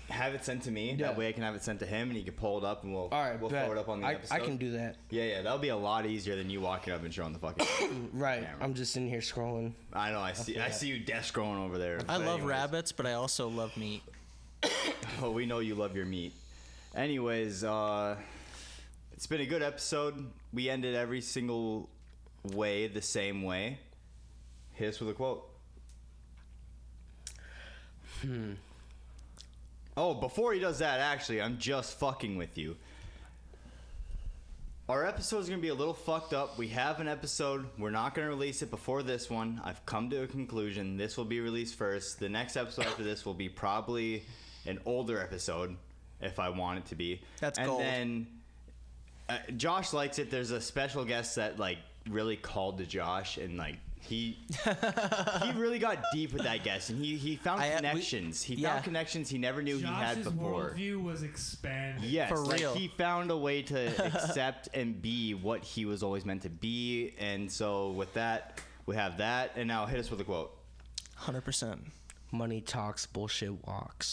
S1: have it sent to me.
S2: Yeah.
S1: That way I can have it sent to him, and he can pull it up, and we'll throw it up on the episode.
S2: I can do that.
S1: Yeah, that'll be a lot easier than you walking up and showing the fucking
S2: Right.
S1: camera.
S2: I'm just in here scrolling.
S1: I know. I see you desk scrolling over there.
S3: I
S1: But
S3: love
S1: anyways.
S3: rabbits, but I also love meat.
S1: Oh, we know you love your meat. Anyways, it's been a good episode. We ended every single way the same way. Hit us with a quote. Oh, before he does that, actually, I'm just fucking with you. Our episode is going to be a little fucked up. We have an episode. We're not going to release it before this one. I've come to a conclusion. This will be released first. The next episode after this will be probably an older episode, if I want it to be.
S3: That's
S1: and
S3: gold.
S1: And then Josh likes it. There's a special guest that, like, really called to Josh, and, like, he really got deep with that guest, and he found connections. He found connections he never knew he had before.
S4: Josh's worldview was expanded.
S1: Yes,
S3: For real.
S1: Like, he found a way to accept and be what he was always meant to be, and so with that, we have that. And now hit us with a quote.
S3: 100%.
S2: Money talks, bullshit walks.